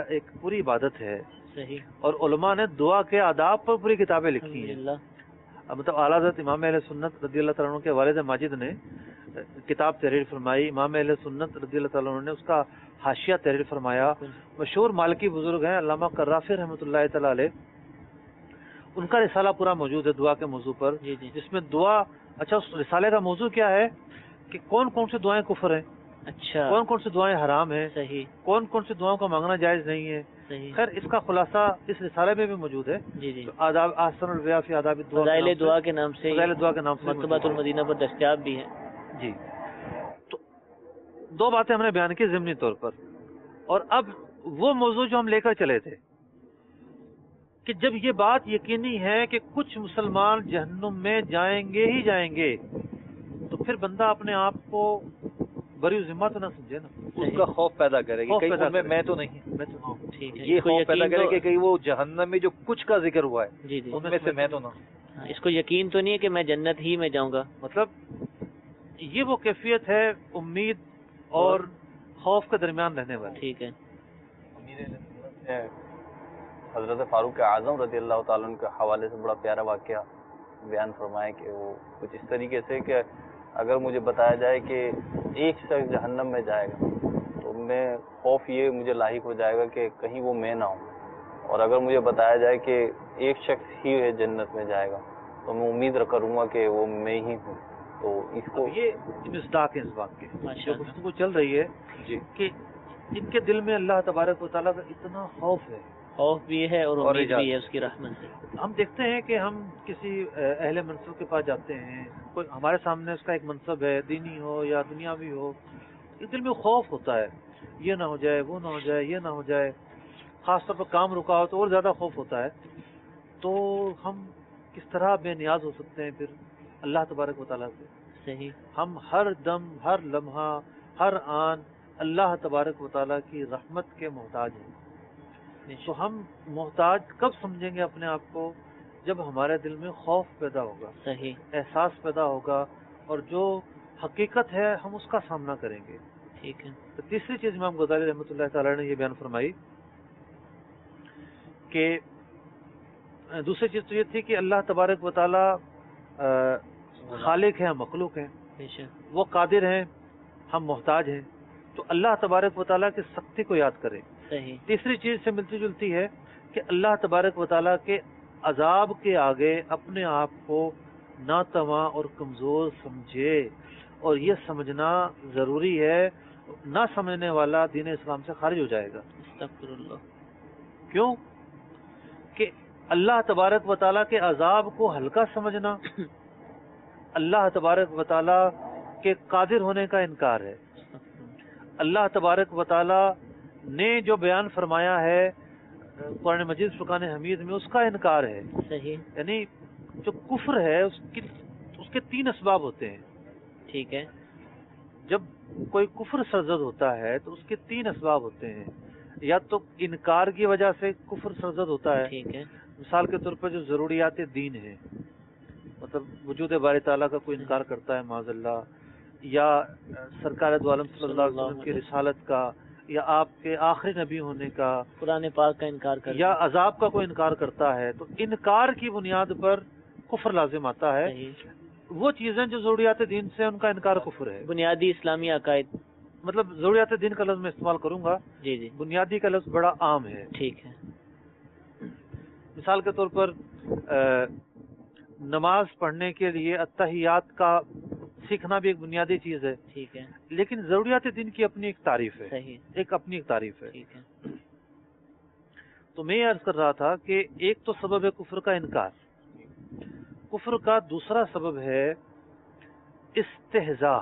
ایک پوری عبادت ہے، صحیح، اور علماء نے دعا کے آداب پر پوری کتابیں لکھی ہیں۔ الحمدللہ، مطلب اعلیٰ حضرت امام اہل سنت رضی اللہ تعالیٰ عنہ کے والد ماجد نے کتاب تحریر فرمائی، امام اہل سنت رضی اللہ تعالیٰ عنہ نے اس کا حاشیہ تحریر فرمایا۔ مشہور مالکی بزرگ ہیں علامہ قرافی رحمۃ اللہ تعالیٰ علیہ، ان کا رسالہ پورا موجود ہے دعا کے موضوع پر، جی جی، جس میں دعا، اچھا اس رسالے کا موضوع کیا ہے کہ کون کون سی دعائیں کفر ہیں، اچھا، کون کون سی دعائیں حرام ہیں، صحیح، کون کون سی دعاؤں کا مانگنا جائز نہیں ہے۔ صحیح، خیر اس کا خلاصہ اس رسالے میں بھی موجود ہے، جی جی، آداب احسن البیاء فی آداب الدعا کے فضائل نام سے- دعا کے نام سے فضائل دعا کے نام سے مکتبۃ موجود ہے۔ المدینہ پر دستیاب بھی ہے۔ جی، تو دو باتیں ہم نے بیان کی ضمنی طور پر، اور اب وہ موضوع جو ہم لے کر چلے تھے کہ جب یہ بات یقینی ہے کہ کچھ مسلمان جہنم میں جائیں گے ہی جائیں گے، تو پھر بندہ اپنے آپ کو بری ذمہ تو نہ سمجھے نا، اس کا خوف پیدا کرے گی، خوف کہیں پیدا ان میں کرے۔ میں تو نہیں، میں تو ہوں۔ ٹھیک ہے، یہ اس کو خوف پیدا یقین کرے تو- کہ کہیں وہ جہنم میں جو کچھ کا ذکر ہوا ہے جی جی، ان میں سے میں تو نہ۔ ہاں، اس کو یقین تو نہیں ہے کہ میں جنت ہی میں جاؤں گا۔ مطلب یہ وہ کیفیت ہے امید اور خوف کے درمیان رہنے والی۔ ٹھیک ہے، حضرت فاروق اعظم رضی اللہ تعالیٰ عنہ کے حوالے سے بڑا پیارا واقعہ بیان فرمایا کہ وہ کچھ اس طریقے سے کہ اگر مجھے بتایا جائے کہ ایک شخص جہنم میں جائے گا تو میں خوف یہ مجھے لاحق ہو جائے گا کہ کہیں وہ میں نہ ہوں، اور اگر مجھے بتایا جائے کہ ایک شخص ہی ہے جنت میں جائے گا تو میں امید کروں گا کہ وہ میں ہی ہوں۔ تو اس کو یہ مصداق ہے اس بات کے ماشاء جو اللہ، گفتگو چل رہی ہے جی، کہ ان کے دل میں اللہ تبارک و تعالیٰ کا اتنا خوف ہے۔ خوف بھی ہے اور اور امید ایجاد بھی ہے اس کی رحمت سے۔ ہم دیکھتے ہیں کہ ہم کسی اہل منصب کے پاس جاتے ہیں، کوئی ہمارے سامنے اس کا ایک منصب ہے، دینی ہو یا دنیاوی ہو، اس دل میں خوف ہوتا ہے، یہ نہ ہو جائے، وہ نہ ہو جائے، یہ نہ ہو جائے، خاص طور پر کام رکا ہو تو اور زیادہ خوف ہوتا ہے۔ تو ہم کس طرح بے نیاز ہو سکتے ہیں پھر اللہ تبارک و تعالیٰ سے؟ صحیح، ہم ہر دم، ہر لمحہ، ہر آن اللہ تبارک و تعالیٰ کی رحمت کے محتاج ہیں۔ تو ہم محتاج کب سمجھیں گے اپنے آپ کو؟ جب ہمارے دل میں خوف پیدا ہوگا، صحیح، احساس پیدا ہوگا، اور جو حقیقت ہے ہم اس کا سامنا کریں گے۔ ٹھیک ہے، تو تیسری چیز امام غزالی رحمۃ اللہ تعالی نے یہ بیان فرمائی کہ دوسری چیز تو یہ تھی کہ اللہ تبارک و تعالی خالق ہیں، ہم مخلوق ہیں، بے شک، وہ قادر ہیں، ہم محتاج ہیں، تو اللہ تبارک و تعالیٰ کی سختی کو یاد کریں۔ صحیح، تیسری چیز سے ملتی جلتی ہے کہ اللہ تبارک و تعالیٰ کے عذاب کے آگے اپنے آپ کو ناتواں اور کمزور سمجھے، اور یہ سمجھنا ضروری ہے، نہ سمجھنے والا دین اسلام سے خارج ہو جائے گا۔ استغفر اللہ، کیوں کہ اللہ تبارک و تعالیٰ کے عذاب کو ہلکا سمجھنا اللہ تبارک و تعالیٰ کے قادر ہونے کا انکار ہے۔ اللہ تبارک و تعالیٰ نے جو بیان فرمایا ہے قرآن مجید فرقان حمید میں، اس کا انکار ہے۔ صحیح، یعنی جو کفر ہے اس کے تین اسباب ہوتے ہیں۔ ٹھیک ہے، جب کوئی کفر سرزد ہوتا ہے تو اس کے تین اسباب ہوتے ہیں، یا تو انکار کی وجہ سے کفر سرزد ہوتا ہے، ٹھیک ہے، مثال کے طور پر جو ضروریات دین ہیں، مطلب وجود باری تعالیٰ کا کوئی انکار کرتا ہے معاذ اللہ، یا سرکار دو عالم صلی اللہ علیہ وسلم کی رسالت کا یا آپ کے آخری نبی ہونے کا قرآن پاک کا انکار کر یا عذاب کا کوئی انکار کرتا ہے تو انکار کی بنیاد پر کفر لازم آتا ہے. وہ چیزیں جو ضروریات دین سے ان کا انکار کفر ہے. بنیادی اسلامی عقائد. مطلب ضروریات دین کا لفظ میں استعمال کروں گا. جی جی بنیادی کا لفظ بڑا عام ہے. ٹھیک ہے. مثال کے طور پر نماز پڑھنے کے لیے اتحیات کا سیکھنا بھی ایک بنیادی چیز ہے. ٹھیک ہے. لیکن ضروریات دین کی اپنی ایک تعریف ہے. صحیح. ایک اپنی ایک تعریف ہے. ٹھیک ہے. تو میں یہ عرض کر رہا تھا کہ ایک تو سبب ہے کفر کا انکار. کفر کا دوسرا سبب ہے استہزاء،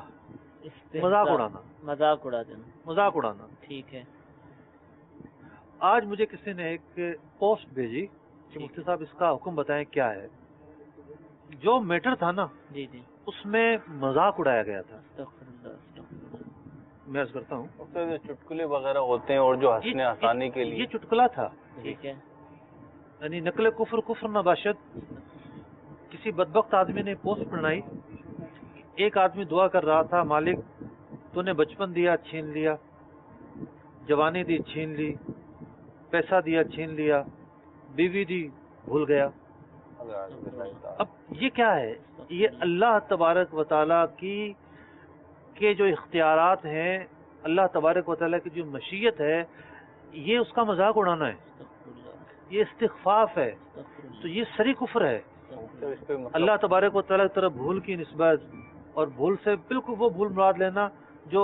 مذاق اڑانا. مذاق اڑا دینا. مذاق اڑانا. ٹھیک ہے. آج مجھے کسی نے ایک پوسٹ بھیجی کہ مفتی صاحب اس کا حکم بتائیں کیا ہے. جو میٹر تھا نا جی جی اس میں مذاق اڑایا گیا تھا. استغفر اللہ، استغفر اللہ. میں عرض کرتا ہوں اس میں جو چٹکلے وغیرہ ہوتے ہیں اور جو ہنسنے ہنسانے کے لیے یہ چٹکلا تھا. ٹھیک ہے. یعنی نقل کفر کفر نہ باشد. کسی بدبخت آدمی نے پوسٹ بنائی. ایک آدمی دعا کر رہا تھا مالک تو نے بچپن دیا چھین لیا، جوانی دی چھین لی، پیسہ دیا چھین لیا، بیوی دی بھول گیا. اب یہ کیا ہے؟ یہ اللہ تبارک و تعالیٰ کی کے جو اختیارات ہیں، اللہ تبارک و تعالیٰ کی جو مشیت ہے، یہ اس کا مذاق اڑانا ہے. یہ استخفاف ہے. تو یہ سری کفر ہے. اللہ تبارک و تعالیٰ کی طرف بھول کی نسبت اور بھول سے بالکل وہ بھول مراد لینا جو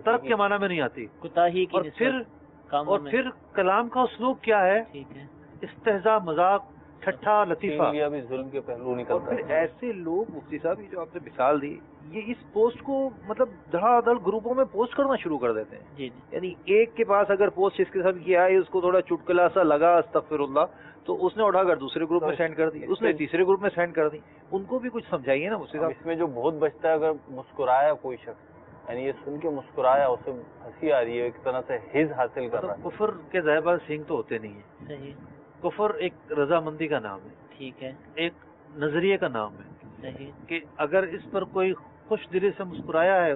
ترک کے معنی میں نہیں آتی. کوتاہی کی اور پھر کلام کا اسلوب کیا ہے؟ ٹھیک ہے. استہزاء، مذاق، ٹھٹھا، لطیفہ. بھی ظلم کے پہلو اور نکلتا پھر ہے. ایسے لوگ مفتی صاحب جو آپ نے مثال دی، یہ اس پوسٹ کو مطلب دھڑا دھڑ گروپوں میں پوسٹ کرنا شروع کر دیتے ہیں. جی جی یعنی ایک کے پاس اگر پوسٹ اس قسم کی آئی، اس کو تھوڑا چٹکلا سا لگا استغفر اللہ، تو اس نے اٹھا کر دوسرے گروپ میں سینڈ کر دی، اس نے تیسرے گروپ میں سینڈ کر دی. ان کو بھی کچھ سمجھائیے نا مفتی صاحب. اس میں جو بہت بچتا ہے، اگر مسکرایا کوئی شخص، یعنی یہ سن کے مسکرایا، اسے ہنسی آ رہی ہے، ایک طرح سے حز حاصل کر رہا ہے. کفر کے ظاہر سینگ تو ہوتے نہیں ہیں. صحیح. کفر ایک رضامندی کا نام ہے. ٹھیک ہے. ایک نظریے کا نام ہے صحیح. کہ اگر اس پر کوئی خوش دلی سے مسکرایا ہے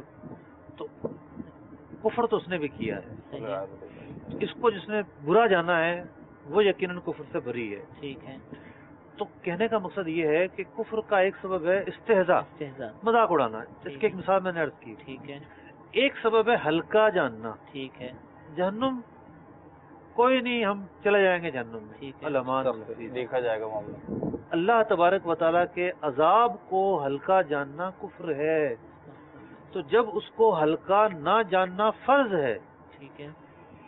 تو کفر تو اس نے بھی کیا ہے. صحیح. اس کو جس نے برا جانا ہے وہ یقیناً کفر سے بری ہے. ٹھیک ہے. تو کہنے کا مقصد یہ ہے کہ کفر کا ایک سبب ہے استہزاء، استہزاء، مذاق اڑانا. اس کی ایک مثال میں نے عرض کی. ٹھیک ہے. ایک سبب ہے ہلکا جاننا. ٹھیک ہے. جہنم کوئی نہیں، ہم چلے جائیں گے جہنم میں. ٹھیک ہے. الامان دیکھا جائے گا معاملہ. اللہ تبارک و تعالیٰ کے عذاب کو ہلکا جاننا کفر ہے. تو جب اس کو ہلکا نہ جاننا فرض ہے، ٹھیک ہے.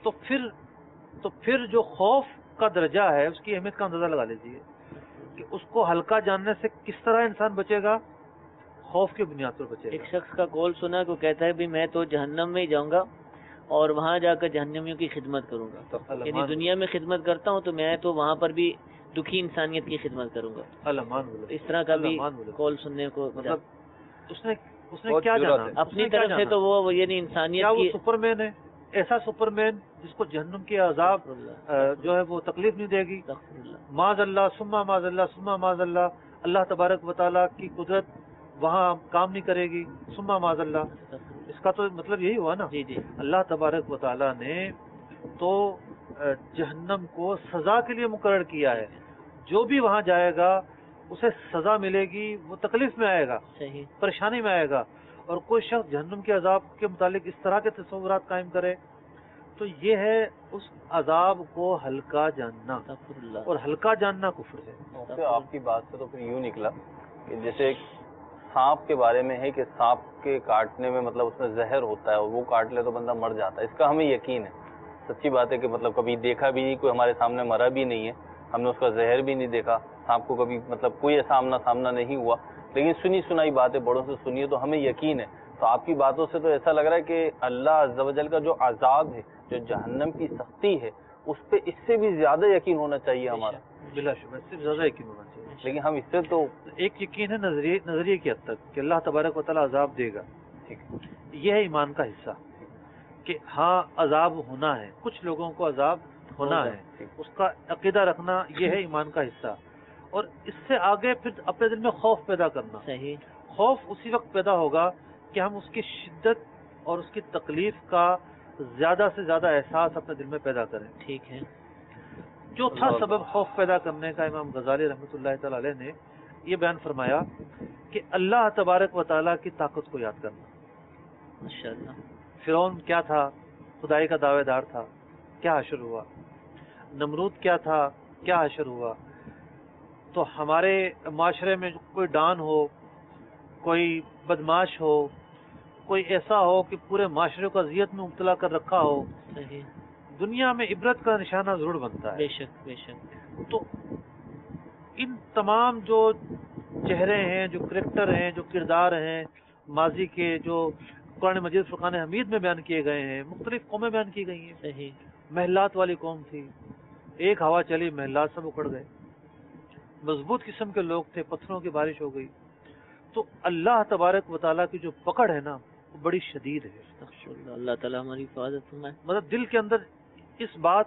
تو پھر جو خوف کا درجہ ہے اس کی اہمیت کا اندازہ لگا لیجیے کہ اس کو ہلکا جاننے سے کس طرح انسان بچے گا. خوف کی بنیاد پر بچے ایک گا. شخص کا قول سنا کو کہتا ہے بھی میں تو جہنم میں ہی جاؤں گا اور وہاں جا کر جہنمیوں کی خدمت کروں گا. یعنی دنیا میں خدمت کرتا ہوں تو میں تو وہاں پر بھی دکھی انسانیت کی خدمت کروں گا. اس طرح کا بھی قول سننے کو مطلب اس نے کیا جانا اپنی طرف سے تو وہ یعنی انسانیت کی سپر مین ہے، ایسا سپر مین جس کو جہنم کے عذاب جو ہے وہ تکلیف نہیں دے گی. معاذ اللہ ثم معاذ اللہ ثم معاذ اللہ. اللہ تبارک و تعالیٰ کی قدرت وہاں کام نہیں کرے گی ثم معاذ اللہ. اس کا تو مطلب یہی ہوا نا. جی جی. اللہ تبارک و تعالیٰ نے تو جہنم کو سزا کے لیے مقرر کیا ہے. جو بھی وہاں جائے گا اسے سزا ملے گی، وہ تکلیف میں آئے گا، صحیح، پریشانی میں آئے گا. اور کوئی شخص جہنم کے عذاب کے متعلق اس طرح کے تصورات قائم کرے تو یہ ہے اس عذاب کو ہلکا جاننا، اور ہلکا جاننا کفر ہے. آپ کی بات سے تو پھر یوں نکلا کہ جیسے ایک سانپ کے بارے میں ہے کہ سانپ کے کاٹنے میں مطلب اس میں زہر ہوتا ہے اور وہ کاٹ لے تو بندہ مر جاتا ہے. اس کا ہمیں یقین ہے. سچی بات ہے کہ مطلب کبھی دیکھا بھی نہیں، کوئی ہمارے سامنے مرا بھی نہیں ہے، ہم نے اس کا زہر بھی نہیں دیکھا، سانپ کو کبھی مطلب کوئی ایسا سامنا نہیں ہوا، لیکن سنی سنائی باتیں بڑوں سے سنی ہے تو ہمیں یقین ہے. تو آپ کی باتوں سے تو ایسا لگ رہا ہے کہ اللہ عز و جل کا جو عذاب ہے، جو جہنم کی سختی ہے، اس پہ اس سے بھی زیادہ یقین ہونا چاہیے ہمارا. بلا شبہ اس سے زیادہ یقین ہونا چاہیے. لیکن ہم اس سے تو ایک یقین ہے نظریے کی حد تک کہ اللہ تبارک و تعالیٰ عذاب دے گا، یہ ہے ایمان کا حصہ کہ ہاں عذاب ہونا ہے، کچھ لوگوں کو عذاب ہونا ہے، اس کا عقیدہ رکھنا یہ ہے ایمان کا حصہ. اور اس سے آگے پھر اپنے دل میں خوف پیدا کرنا. صحیح. خوف اسی وقت پیدا ہوگا کہ ہم اس کی شدت اور اس کی تکلیف کا زیادہ سے زیادہ احساس اپنے دل میں پیدا کریں. ٹھیک ہے. چوتھا سبب خوف پیدا کرنے کا امام غزالی رحمۃ اللہ تعالی علیہ نے یہ بیان فرمایا کہ اللہ تبارک و تعالیٰ کی طاقت کو یاد کرنا. ماشاءاللہ. فرعون کیا تھا؟ خدائی کا دعوے دار تھا، کیا حشر ہوا. نمرود کیا تھا؟ کیا حشر ہوا. تو ہمارے معاشرے میں کوئی ڈان ہو، کوئی بدماش ہو، کوئی ایسا ہو کہ پورے معاشرے کو اذیت میں مبتلا کر رکھا ہو، صحیح. دنیا میں عبرت کا نشانہ ضرور بنتا ہے. بے شک بے شک. تو ان تمام جو چہرے ہیں، جو کریکٹر ہیں، جو کردار ہیں ماضی کے، جو قرآن مجید فرقان حمید میں بیان کیے گئے ہیں، مختلف قومیں بیان کی گئی ہیں. صحیح. محلات والی قوم تھی، ایک ہوا چلی محلات سب اکھڑ گئے. مضبوط قسم کے لوگ تھے، پتھروں کی بارش ہو گئی. تو اللہ تبارک و تعالیٰ کی جو پکڑ ہے نا وہ بڑی شدید ہے. استغفراللہ. اللہ تعالیٰ ہماری حفاظت فرمائے. مطلب دل کے اندر اس بات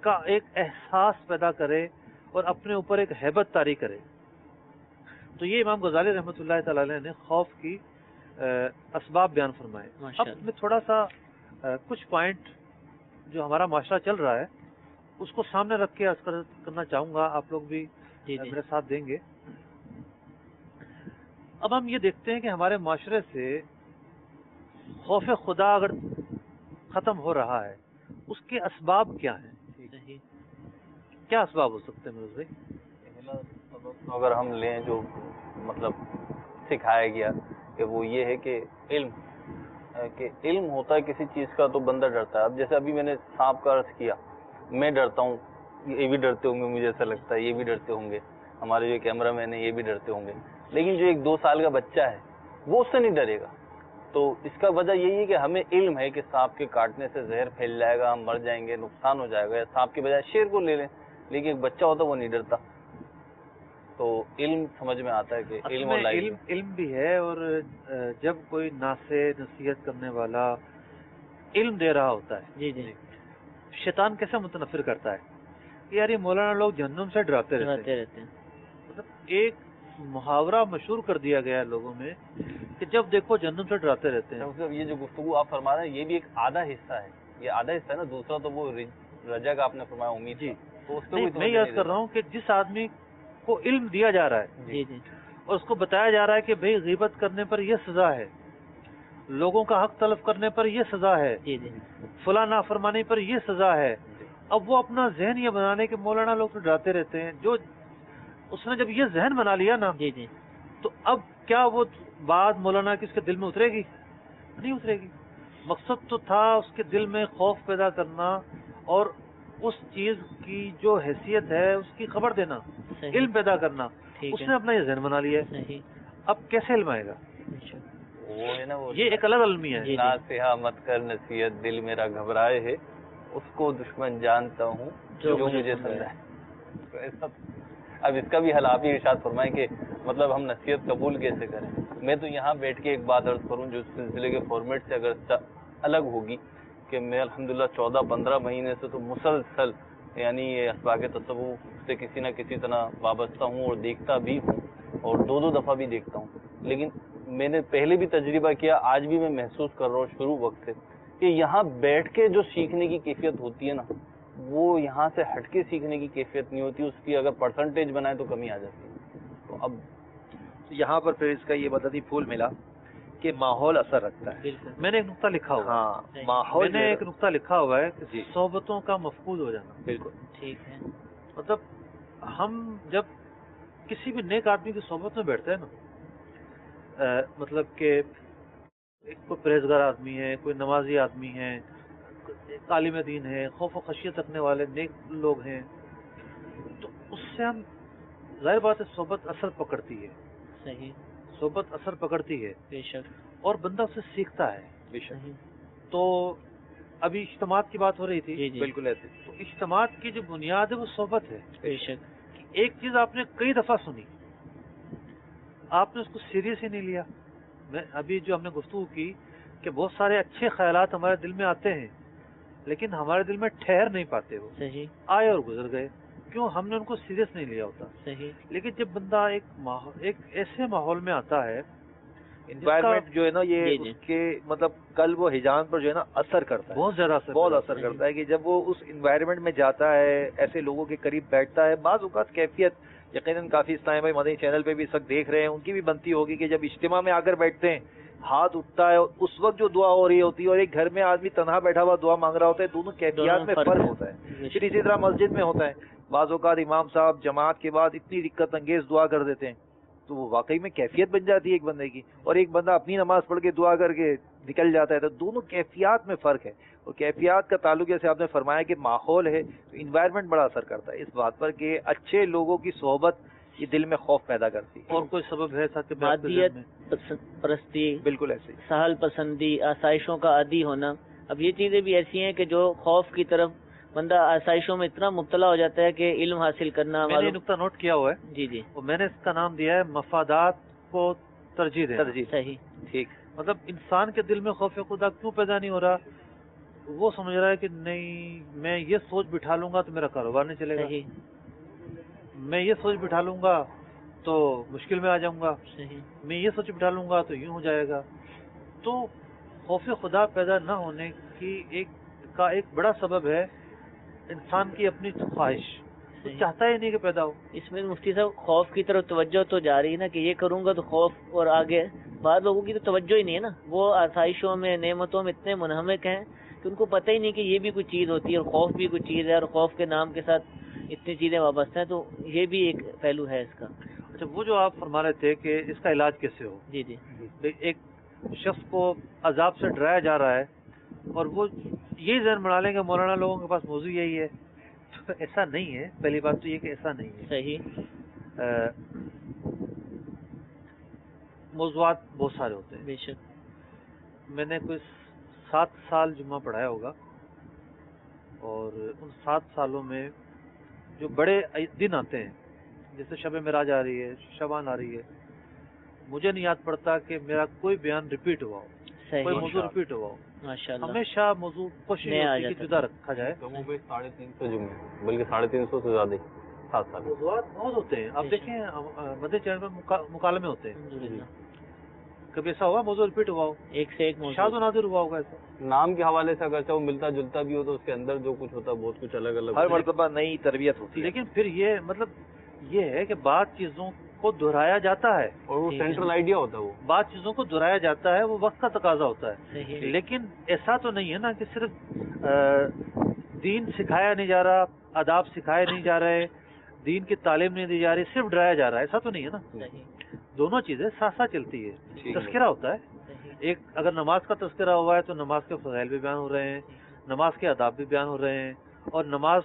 کا ایک احساس پیدا کرے اور اپنے اوپر ایک ہیبت طاری کرے. تو یہ امام غزالی رحمۃ اللہ تعالی علیہ نے خوف کی اسباب بیان فرمائے. اب میں تھوڑا سا کچھ پوائنٹ جو ہمارا معاشرہ چل رہا ہے اس کو سامنے رکھ کے عرض کرنا چاہوں گا، آپ لوگ بھی میرے ساتھ دیں گے. اب ہم یہ دیکھتے ہیں کہ ہمارے معاشرے سے خوف خدا اگر ختم ہو رہا ہے اس کے اسباب کیا ہیں؟ کیا اسباب ہو سکتے ہیں میرے بھائی؟ اگر ہم لیں جو مطلب سکھایا گیا کہ وہ یہ ہے کہ علم ہوتا ہے کسی چیز کا تو بندہ ڈرتا ہے. اب جیسے ابھی میں نے سانپ کا عرض کیا، میں ڈرتا ہوں، یہ بھی ڈرتے ہوں گے، مجھے ایسا لگتا ہے یہ بھی ڈرتے ہوں گے، ہمارے جو کیمرہ مین ہیں یہ بھی ڈرتے ہوں گے. لیکن جو 1-2 سال کا بچہ ہے وہ اس سے نہیں ڈرے گا. تو اس کا وجہ یہی ہے کہ ہمیں علم ہے کہ سانپ کے کاٹنے سے زہر پھیل جائے گا، ہم مر جائیں گے، نقصان ہو جائے گا. یا سانپ کے بجائے شیر کو لے لیں، لیکن ایک بچہ ہوتا ہے وہ نہیں ڈرتا. تو علم سمجھ میں آتا ہے کہ علم اور علم بھی ہے. اور جب کوئی نصیحت کرنے والا علم دے رہا ہوتا ہے، جی شیطان کیسے متنفر کرتا ہے کہ یار یہ مولانا لوگ جہنم سے ڈراتے رہتے ہیں. مطلب ایک محاورہ مشہور کر دیا گیا ہے لوگوں میں کہ جب دیکھو جہنم سے ڈراتے رہتے ہیں. یہ جو گفتگو آپ فرما رہے ہیں یہ بھی ایک آدھا حصہ ہے، یہ آدھا حصہ ہے نا. دوسرا تو وہ رجا کا آپ نے فرمایا امید. جی تو اس میں یاد کر رہا ہوں کہ جس آدمی کو علم دیا جا رہا ہے جی جی اور اس کو بتایا جا رہا ہے کہ بھئی غیبت کرنے پر یہ سزا ہے، لوگوں کا حق تلف کرنے پر یہ سزا ہے، فلاں نافرمانی پر یہ سزا ہے. اب وہ اپنا ذہن یہ بنا لے کہ مولانا لوگ تو ڈراتے رہتے ہیں. جو اس نے جب یہ ذہن بنا لیا نا تو اب کیا وہ بات مولانا کی اس کے دل میں اترے گی؟ نہیں اترے گی. مقصد تو تھا اس کے دل میں خوف پیدا کرنا اور اس چیز کی جو حیثیت ہے اس کی خبر دینا، علم پیدا کرنا. اس نے اپنا یہ ذہن بنا لیا ہے. اب کیسے علم آئے گا؟ وہ ہے نا، یہ ایک الگ علمی ہے. ناصحہ مت کر نصیحت، دل میرا گھبرائے ہے، اس کو دشمن جانتا ہوں جو مجھے سمجھائے. اب اس کا بھی حل آپ ہی ارشاد فرمائیں کہ مطلب ہم نصیحت قبول کیسے کریں. میں تو یہاں بیٹھ کے ایک بات عرض کروں جو اس سلسلے کے فارمیٹ سے اگر الگ ہوگی کہ میں الحمدللہ 14-15 مہینے سے تو مسلسل یعنی یہ اسباق تصوف سے کسی نہ کسی طرح وابستہ ہوں اور دیکھتا بھی ہوں اور 2 دفعہ بھی دیکھتا ہوں. لیکن میں نے پہلے بھی تجربہ کیا، آج بھی میں محسوس کر رہا ہوں شروع وقت سے کہ یہاں بیٹھ کے جو سیکھنے کی کیفیت ہوتی ہے نا وہ یہاں سے ہٹ کے سیکھنے کی کیفیت نہیں ہوتی. اس کی اگر پرسنٹیج بنائے تو کمی آ جاتی ہے. تو اب یہاں پر پھر اس کا یہ مددی پھول ملا کہ ماحول اثر رکھتا ہے. میں نے ایک نقطہ لکھا ہوا ہاں ماحول، میں نے ایک نقطہ لکھا ہوا ہے کہ صحبتوں کا مفقود ہو جانا. بالکل ٹھیک ہے. مطلب ہم جب کسی بھی نیک آدمی کی صحبت میں بیٹھتے ہیں نا، مطلب کہ کوئی پرہیزگار آدمی ہے، کوئی نمازی آدمی ہے، عالم دین ہے، خوف و خشیت رکھنے والے نیک لوگ ہیں، تو اس سے ہم ظاہر بات ہے صحبت اثر پکڑتی ہے. صحیح. صحبت اثر پکڑتی ہے بے شک. اور بندہ اسے سیکھتا ہے. بے شک. تو ابھی اجتماعات کی بات ہو رہی تھی. بالکل ایسے. تو اجتماعات کی جو بنیاد ہے وہ صحبت ہے. بے شک. ایک چیز آپ نے کئی دفعہ سنی، آپ نے اس کو سیریس ہی نہیں لیا. میں ابھی جو ہم نے گفتگو کی کہ بہت سارے اچھے خیالات ہمارے دل میں آتے ہیں لیکن ہمارے دل میں ٹھہر نہیں پاتے. وہ صحیح. آئے اور گزر گئے، کیوں؟ ہم نے ان کو سیریس نہیں لیا ہوتا. صحیح. لیکن جب بندہ ایک ایسے ماحول میں آتا ہے انوائرمنٹ جو ہے نا یہ جی جی۔ اس کے مطلب قلب و ہجان پر جو ہے نا اثر کرتا ہے، بہت زیادہ اثر بہت کرتا اثر کرتا ہے کہ جب وہ اس انوائرمنٹ میں جاتا ہے، ایسے لوگوں کے قریب بیٹھتا ہے، بعض اوقات کیفیت یقیناً کافی اسلام بھائی مدنی چینل پہ بھی اس وقت دیکھ رہے ہیں، ان کی بھی بنتی ہوگی کہ جب اجتماع میں آ کر بیٹھتے ہیں، ہاتھ اٹھتا ہے اور اس وقت جو دعا ہو رہی ہوتی ہے اور ایک گھر میں آدمی تنہا بیٹھا ہوا دعا مانگ رہا ہوتا ہے، دونوں کیفیات میں فرق فرق ہے۔ ہوتا ہے۔ پھر اسی طرح مسجد میں ہوتا ہے، بعض اوقات امام صاحب جماعت کے بعد اتنی دقت انگیز دعا کر دیتے ہیں تو وہ واقعی میں کیفیت بن جاتی ہے ایک بندے کی، اور ایک بندہ اپنی نماز پڑھ کے دعا کر کے نکل جاتا ہے، تو دونوں کیفیات میں فرق ہے۔ اور کیفیات کا تعلق جیسے آپ نے فرمایا کہ ماحول ہے تو انوائرمنٹ بڑا اثر کرتا ہے اس بات پر کہ اچھے لوگوں کی صحبت یہ دل میں خوف پیدا کرتی ہے۔ اور کوئی سبب ہے ساتھ مادیت پرستی، بالکل ایسے ہی۔ سہل پسندی، آسائشوں کا عادی ہونا، اب یہ چیزیں بھی ایسی ہیں کہ جو خوف کی طرف بندہ آسائشوں میں اتنا مبتلا ہو جاتا ہے کہ علم حاصل کرنا میں نے یہ نقطہ نوٹ کیا ہوا ہے، جی جی اور میں نے اس کا نام دیا ہے مفادات کو ترجیح دینا۔ ترجیح صحیح، ٹھیک۔ مطلب انسان کے دل میں خوف خدا کیوں پیدا نہیں ہو رہا؟ وہ سمجھ رہا ہے کہ نہیں میں یہ سوچ بٹھا لوں گا تو میرا کاروبار نہیں چلے گا، صحیح میں یہ سوچ بٹھا لوں گا تو مشکل میں آ جاؤں گا، صحیح، میں یہ سوچ بٹھا لوں گا تو یوں ہو جائے گا۔ تو خوف خدا پیدا نہ ہونے کی ایک بڑا سبب ہے انسان کی اپنی خواہش، وہ صحیح۔ چاہتا ہی نہیں کہ پیدا ہو۔ اس میں مفتی صاحب خوف کی طرف توجہ تو جا رہی ہے نا کہ یہ کروں گا تو خوف، اور آگے بعض لوگوں کی تو توجہ ہی نہیں ہے نا، وہ آسائشوں میں نعمتوں میں اتنے منہمک ہیں کہ ان کو پتہ ہی نہیں کہ یہ بھی کوئی چیز ہوتی ہے اور خوف بھی کوئی چیز ہے، اور خوف کے نام کے ساتھ اتنی چیزیں وابستہ ہیں، تو یہ بھی ایک پہلو ہے اس کا۔ اچھا، وہ جو آپ فرما رہے تھے کہ اس کا علاج کیسے ہو، جی جی ایک شخص کو عذاب سے ڈرایا جا رہا ہے اور وہ یہی ذہن بنا لیں کہ مولانا لوگوں کے پاس موضوع یہی ہے، تو ایسا نہیں ہے۔ پہلی بات تو یہ کہ ایسا نہیں ہے، صحیح، موضوعات بہت سارے ہوتے ہیں۔ بے شک، میں نے کوئی 7 سال جمعہ پڑھایا ہوگا، اور ان 7 سالوں میں جو بڑے دن آتے ہیں جیسے شب معراج آ رہی ہے، شبان آ رہی ہے، مجھے نہیں یاد پڑتا کہ میرا کوئی بیان ریپیٹ ہوا ہو، کوئی صحیح، موضوع ریپیٹ ہوا ہو۔ ماشاء اللہ، ہمیشہ موضوع کوشش نیا آ ہوتی ہے کہ جاتا ہے۔ جدا رکھا جائے۔ کم و بیش 350 جمعے، بلکہ 350 سے زیادہ 7 سال۔ موضوعات بہت ہوتے ہیں، آپ بے شک۔ دیکھیں مدنی چینل پہ مکالمے ہوتے ہیں، الحمدللہ، کبھی ایسا ہوا موضوع ریپیٹ ہوا ہو، ایک سے ایک موضوع، شاد و نادر ہوا ہوگا ایسا۔ نام کے حوالے سے اگرچہ وہ ملتا جلتا بھی ہو تو اس کے اندر جو کچھ ہوتا ہے بہت کچھ الگ الگ ہر ہوتا ہے۔ مرتبہ نئی تربیت ہوتی ہے۔ لیکن پھر یہ مطلب یہ ہے کہ بعض چیزوں کو دہرایا جاتا ہے، اور وہ ٹھیک ہے۔ سینٹرل آئیڈیا ہوتا ہے وہ۔ بعض چیزوں کو دہرایا جاتا ہے، وہ وقت کا تقاضا ہوتا ہے۔ صحیح، لیکن ایسا تو نہیں ہے نا کہ صرف دین سکھایا نہیں جا رہا، آداب سکھائے نہیں جا رہے، دین کی تعلیم نہیں دی جا رہی، صرف ڈرایا جا رہا ہے، ایسا تو نہیں ہے نا۔ صحیح، دونوں چیزیں ساتھ ساتھ چلتی ہے، ٹھیک ہے۔ تذکرہ ہوتا ہے۔ صحیح، ایک اگر نماز کا تذکرہ ہوا ہے تو نماز کے فضائل بھی بیان ہو رہے ہیں، نماز کے آداب بھی بیان ہو رہے ہیں، اور نماز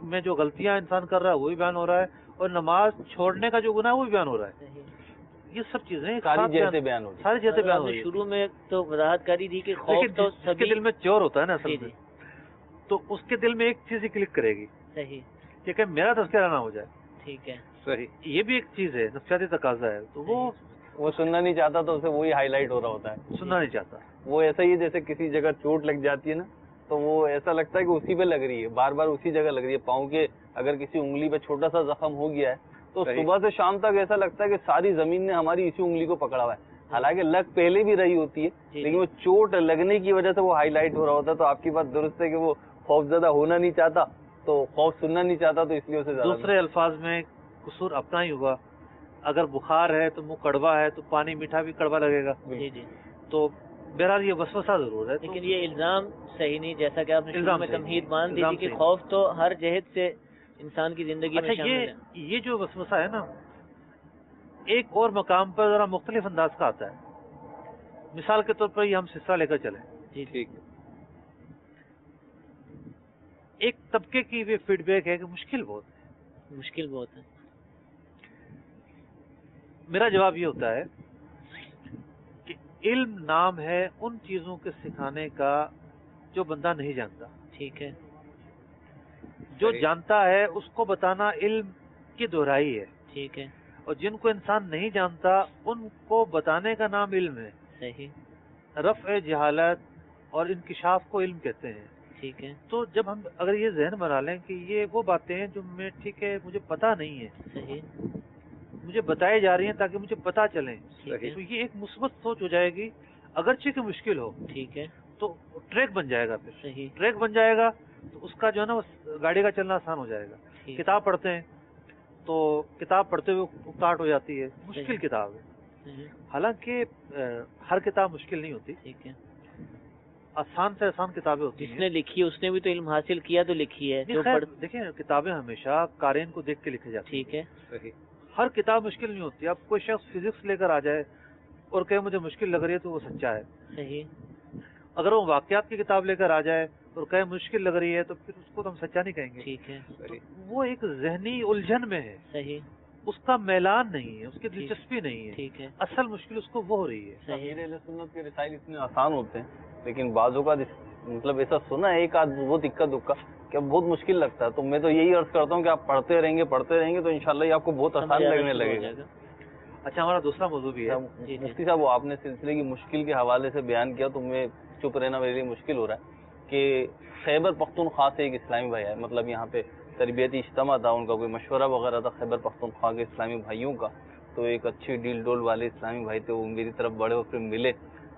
میں جو غلطیاں انسان کر رہا ہے وہ بھی بیان ہو رہا ہے، اور نماز چھوڑنے کا جو گناہ ہے وہ بھی بیان ہو رہا ہے۔ صحیح۔ یہ سب چیزیں ایک ساری ساتھ جہتیں بیان ہوتی ہیں۔ ساری جہتیں بیان آپ ہو نے رہی ہیں۔ شروع میں تو وضاحت کری تھی کہ خوف لیکن تو جس کے سبھی، دل میں چور ہوتا ہے نا اصل جی میں، جی، تو اس کے دل میں ایک چیز ہی کلک کرے گی صحیح، کہ میرا تذکرہ نہ ہو جائے۔ ٹھیک ہے، صحیح۔ یہ بھی ایک چیز ہے، نفسیاتی تقاضا ہے، تو وہ سننا نہیں چاہتا تو اسے وہی ہائی لائٹ ہو رہا ہوتا ہے۔ سننا نہیں چاہتا۔ وہ ایسا ہی ہے جیسے کسی جگہ چوٹ لگ جاتی ہے نا تو وہ ایسا لگتا ہے کہ اسی پہ لگ رہی ہے، بار بار اسی جگہ لگ رہی ہے، پاؤں کے اگر کسی انگلی پہ چھوٹا سا زخم ہو گیا ہے تو صحیح۔ صبح سے شام تک ایسا لگتا ہے کہ ساری زمین نے ہماری اسی انگلی کو پکڑا ہوا ہے، حالانکہ لگ پہلے بھی رہی ہوتی ہے جی، لیکن وہ چوٹ لگنے کی وجہ سے وہ ہائی لائٹ ہو رہا ہوتا ہے۔ تو آپ کی بات درست ہے کہ وہ خوف زدہ ہونا نہیں چاہتا تو خوف سننا نہیں چاہتا تو اس لیے اسے زیادہ دوسرے الفاظ میں قصور اپنا ہی ہوگا، اگر بخار ہے تو منہ کڑوا ہے تو پانی میٹھا بھی کڑوا لگے گا، جی جی، تو بہرحال یہ وسوسہ ضرور ہے۔ تو لیکن یہ الزام صحیح نہیں، جیسا کہ آپ نے شروع الزام میں صحیح تمہید نہیں، مان دی الزام تھی کہ صحیح خوف تو ہر جہت سے انسان کی زندگی میں اچھا، شامل ہے۔ یہ جو وسوسہ ہے نا، ایک اور مقام پر ذرا مختلف انداز کا آتا ہے۔ مثال کے طور پر یہ ہم سلسلہ لے کر چلیں، جی ٹھیک۔ ایک طبقے کی بھی فیڈ بیک ہے کہ مشکل بہت ہے۔ مشکل بہت ہے، میرا جواب یہ ہوتا ہے کہ علم نام ہے ان چیزوں کے سکھانے کا جو بندہ نہیں جانتا، ٹھیک ہے، جو صحیح۔ جانتا ہے اس کو بتانا علم کی دہرائی ہے، ٹھیک ہے، اور جن کو انسان نہیں جانتا ان کو بتانے کا نام علم ہے۔ صحیح، رفع جہالت اور انکشاف کو علم کہتے ہیں۔ ٹھیک ہے، تو جب ہم اگر یہ ذہن بنا لیں کہ یہ وہ باتیں ہیں جو میں ٹھیک ہے مجھے پتہ نہیں ہے، صحیح، مجھے بتائی جا رہی ہیں تاکہ مجھے پتہ چلیں. ٹھیک ہے تو یہ ایک مثبت سوچ ہو جائے گی, اگرچہ کہ مشکل ہو ٹھیک ہے تو ٹریک بن جائے گا. پھر صحیح ٹریک بن جائے گا تو اس کا جو ہے نا وہ گاڑی کا چلنا آسان ہو جائے گا. ٹھیک کتاب پڑھتے ہیں تو کتاب پڑھتے ہوئے اکتاہٹ ہو جاتی ہے, مشکل صحیح. کتاب ہے. صحیح. حالانکہ ہر کتاب مشکل نہیں ہوتی, ٹھیک ہے. آسان سے آسان کتابیں ہوتی جس ہیں. نے لکھی ہے اس نے بھی تو علم حاصل کیا تو لکھی ہے. نہیں جو خیر پڑھ دیکھیں کتابیں ہمیشہ قارئین کو دیکھ کے لکھی جاتی ہیں. ٹھیک ہے صحیح. ہر کتاب مشکل نہیں ہوتی. اب کوئی شخص فزکس لے کر آ جائے اور کہے مجھے مشکل لگ رہی ہے تو وہ سچا ہے. صحیح اگر وہ واقعات کی کتاب لے کر آ جائے اور کہے مشکل لگ رہی ہے تو پھر اس کو تو ہم سچا نہیں کہیں گے. ٹھیک ہے تو وہ ایک ذہنی الجھن میں ہے, صحیح اس کا میلان نہیں ہے, اس کی ٹھیک. دلچسپی نہیں ہے. ٹھیک ہے اصل مشکل اس کو وہ ہو رہی ہے. صحیح امیر اہل سنت کے رسائل اتنے آسان ہوتے ہیں لیکن بعضوں کا مطلب ایسا سنا ہے ایک آدھ بہت اکا دکا کہ اب بہت مشکل لگتا ہے. تو میں تو یہی عرض کرتا ہوں کہ آپ پڑھتے رہیں گے تو انشاءاللہ یہ آپ کو بہت آسان لگنے لگے گا. اچھا ہمارا دوسرا موضوع بھی ہے. جی. مفتی صاحب وہ آپ نے سلسلے کی مشکل کے حوالے سے بیان کیا تو میں چپ رہنا میرے لیے مشکل ہو رہا ہے کہ خیبر پختونخوا سے ایک اسلامی بھائی ہے, مطلب یہاں پہ تربیتی اجتماع تھا, ان کا کوئی مشورہ وغیرہ تھا خیبر پختونخوا کے اسلامی بھائیوں کا. تو ایک اچھی ڈیل ڈول والے اسلامی بھائی تھے, وہ میری طرف بڑے اور پھر ملے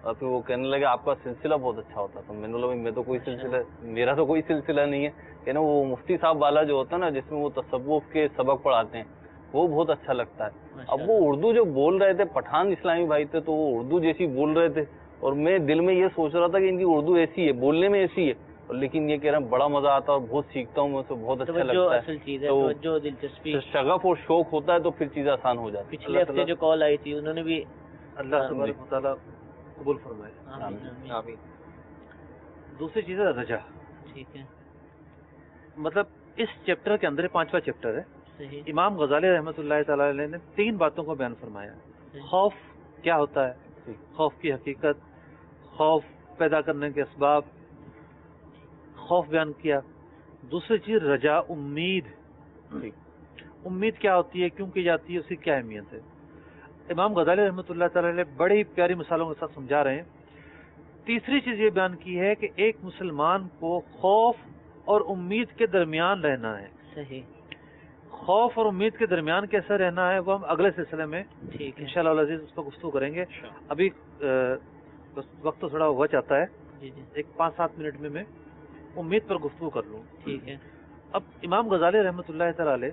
اور پھر وہ کہنے لگے آپ کا سلسلہ بہت اچھا ہوتا. تو میں نے بولا میں تو کوئی سلسلہ, میرا تو کوئی سلسلہ نہیں ہے کہ نا وہ مفتی صاحب والا جو ہوتا ہے نا جس میں وہ تصوف کے سبق پڑھاتے ہیں وہ بہت اچھا لگتا ہے. اب وہ اردو جو بول رہے تھے, پٹھان اسلامی بھائی تھے, تو وہ اردو جیسی بول رہے تھے اور میں دل میں یہ سوچ رہا تھا کہ ان کی اردو ایسی ہے, بولنے میں ایسی ہے, لیکن یہ کہہ رہے ہیں بڑا مزہ آتا ہے اور بہت سیکھتا ہوں میں اسے, بہت اچھا لگتا اصل چیز ہے تو توجہ دلچسپی. شغف اور شوق ہوتا ہے تو پھر چیزیں آسان ہو جاتی. پچھلے ہفتے جو کال آئی تھی انہوں نے بھی اللہ تبارک و تعالیٰ قبول فرمائے. آمین. آمین. دوسری چیز ہے رجا. ٹھیک ہے مطلب اس چیپٹر کے اندر 5واں چیپٹر ہے. صحیح امام غزالی رحمۃ اللہ تعالی علیہ نے 3 باتوں کو بیان فرمایا. خوف کیا ہوتا ہے, خوف کی حقیقت, خوف پیدا کرنے کے اسباب, خوف بیان کیا. دوسری چیز رجا, امید. امید کیا ہوتی ہے, کیوں کی جاتی ہے, اس کی کیا اہمیت ہے. امام غزالی رحمۃ اللہ تعالی علیہ بڑی پیاری مثالوں کے ساتھ سمجھا رہے ہیں. تیسری چیز یہ بیان کی ہے کہ ایک مسلمان کو خوف اور امید کے درمیان رہنا ہے. صحیح. خوف اور امید کے درمیان کیسے رہنا ہے وہ ہم اگلے سلسلے میں ٹھیک ہے انشاءاللہ العزیز اس پر گفتگو کریں گے. ابھی بس وقت تو تھوڑا ہوا چاہتا ہے, جی جی ایک 5-7 منٹ میں امید پر گفتگو کر لوں. ٹھیک ہے. اب امام غزالی رحمۃ اللہ تعالی علیہ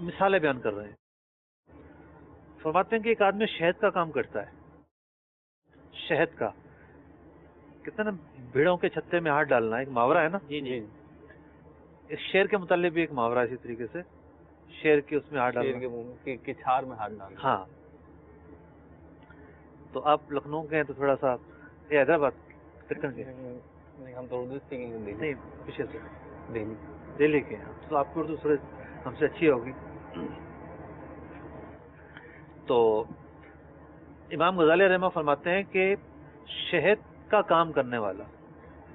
مثالیں بیان کر رہے ہیں. فرماتے ہیں کہ ایک آدمی شہد کا کام کرتا ہے. شہد کا کہتے ہیں نا بھیڑوں کے چھتے میں ہاتھ ڈالنا, ایک محاورہ ہے نا. جی جی اس شیر کے متعلق بھی ایک محاورہ ہے اسی طریقے سے, شیر کے اس میں ہاتھ ڈالنا. شیر کے منہ کی چھار میں ہاتھ ڈالنا. ہاں تو آپ لکھنؤ کے ہیں تو تھوڑا سا یہ حیدرآباد دکن کے نہیں, ہم تو اردو سیکھیں گے. نہیں پیچھے سے دہلی. دہلی کے ہیں تو آپ کی اردو تھوڑے ہم سے اچھی ہوگی. تو امام غزالی رحمہ فرماتے ہیں کہ شہد کا کام کرنے والا,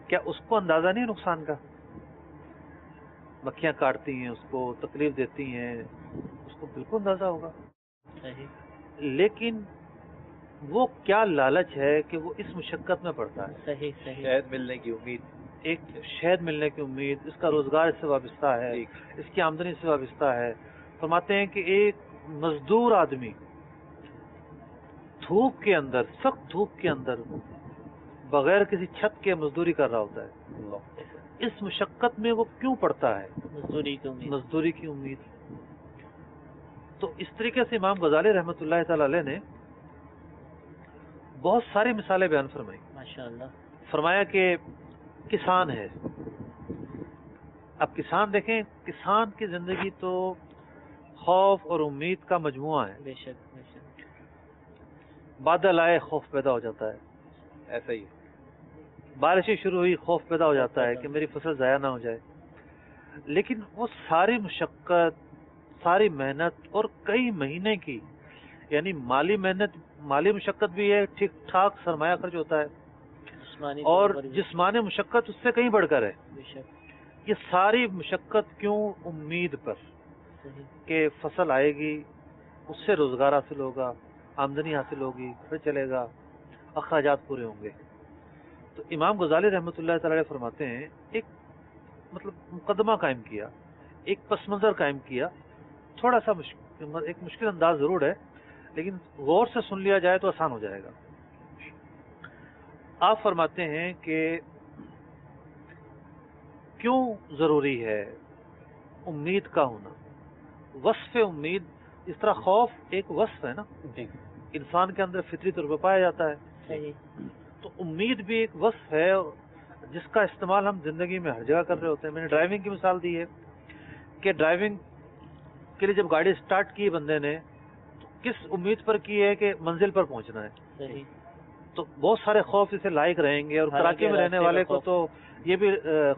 کیا اس کو اندازہ نہیں نقصان کا؟ مکھیاں کاٹتی ہیں, اس کو تکلیف دیتی ہیں, اس کو بالکل اندازہ ہوگا. صحیح. لیکن وہ کیا لالچ ہے کہ وہ اس مشقت میں پڑتا ہے. صحیح صحیح. شہد ملنے کی امید, ایک شہد ملنے کی امید, اس کا روزگار اس سے وابستہ ہے, اس کی آمدنی سے وابستہ ہے. فرماتے ہیں کہ ایک مزدور آدمی دھوپ کے اندر, سخت دھوپ کے اندر بغیر کسی چھت کے مزدوری کر رہا ہوتا ہے. اس مشقت میں وہ کیوں پڑتا ہے؟ مزدوری کی امید. مزدوری کی امید. تو اس طریقے سے امام غزالی رحمۃ اللہ تعالی علیہ نے بہت ساری مثالیں بیان فرمائی. ماشاءاللہ. فرمایا کہ کسان ہے. اب کسان دیکھیں, کسان کی زندگی تو خوف اور امید کا مجموعہ ہے. بے شک بے شک. بادل آئے خوف پیدا ہو جاتا ہے, ایسا ہی. بارشیں شروع ہوئی خوف پیدا ہو جاتا ہے کہ میری فصل ضائع نہ ہو جائے. لیکن وہ ساری مشقت, ساری محنت اور کئی مہینے کی, یعنی مالی محنت, مالی مشقت بھی ہے, ٹھیک ٹھاک سرمایہ خرچ ہوتا ہے, جسمانی اور طور پر بھی. جسمانی مشقت اس سے کہیں بڑھ کر ہے. بے شک. یہ ساری مشقت کیوں؟ امید پر صحیح. کہ فصل آئے گی, اس سے روزگار حاصل ہوگا, آمدنی حاصل ہوگی, گھر چلے گا, اخراجات پورے ہوں گے. تو امام غزالی رحمۃ اللہ تعالی علیہ فرماتے ہیں ایک مطلب مقدمہ قائم کیا, ایک پس منظر قائم کیا تھوڑا سا ایک مشکل انداز ضرور ہے، لیکن غور سے سن لیا جائے تو آسان ہو جائے گا۔ آپ فرماتے ہیں کہ کیوں ضروری ہے امید کا ہونا؟ وصف امید، اس طرح خوف ایک وصف ہے نا، جی انسان کے اندر فطری طور پہ پایا جاتا ہے، صحیح، تو امید بھی ایک وصف ہے جس کا استعمال ہم زندگی میں ہر جگہ کر رہے ہوتے ہیں۔ میں نے ڈرائیونگ کی مثال دی ہے کہ ڈرائیونگ کے لیے جب گاڑی سٹارٹ کی بندے نے تو کس امید پر کی ہے کہ منزل پر پہنچنا ہے، صحیح، تو بہت سارے خوف اسے لائق رہیں گے، اور کراچی میں رہنے والے کو تو یہ بھی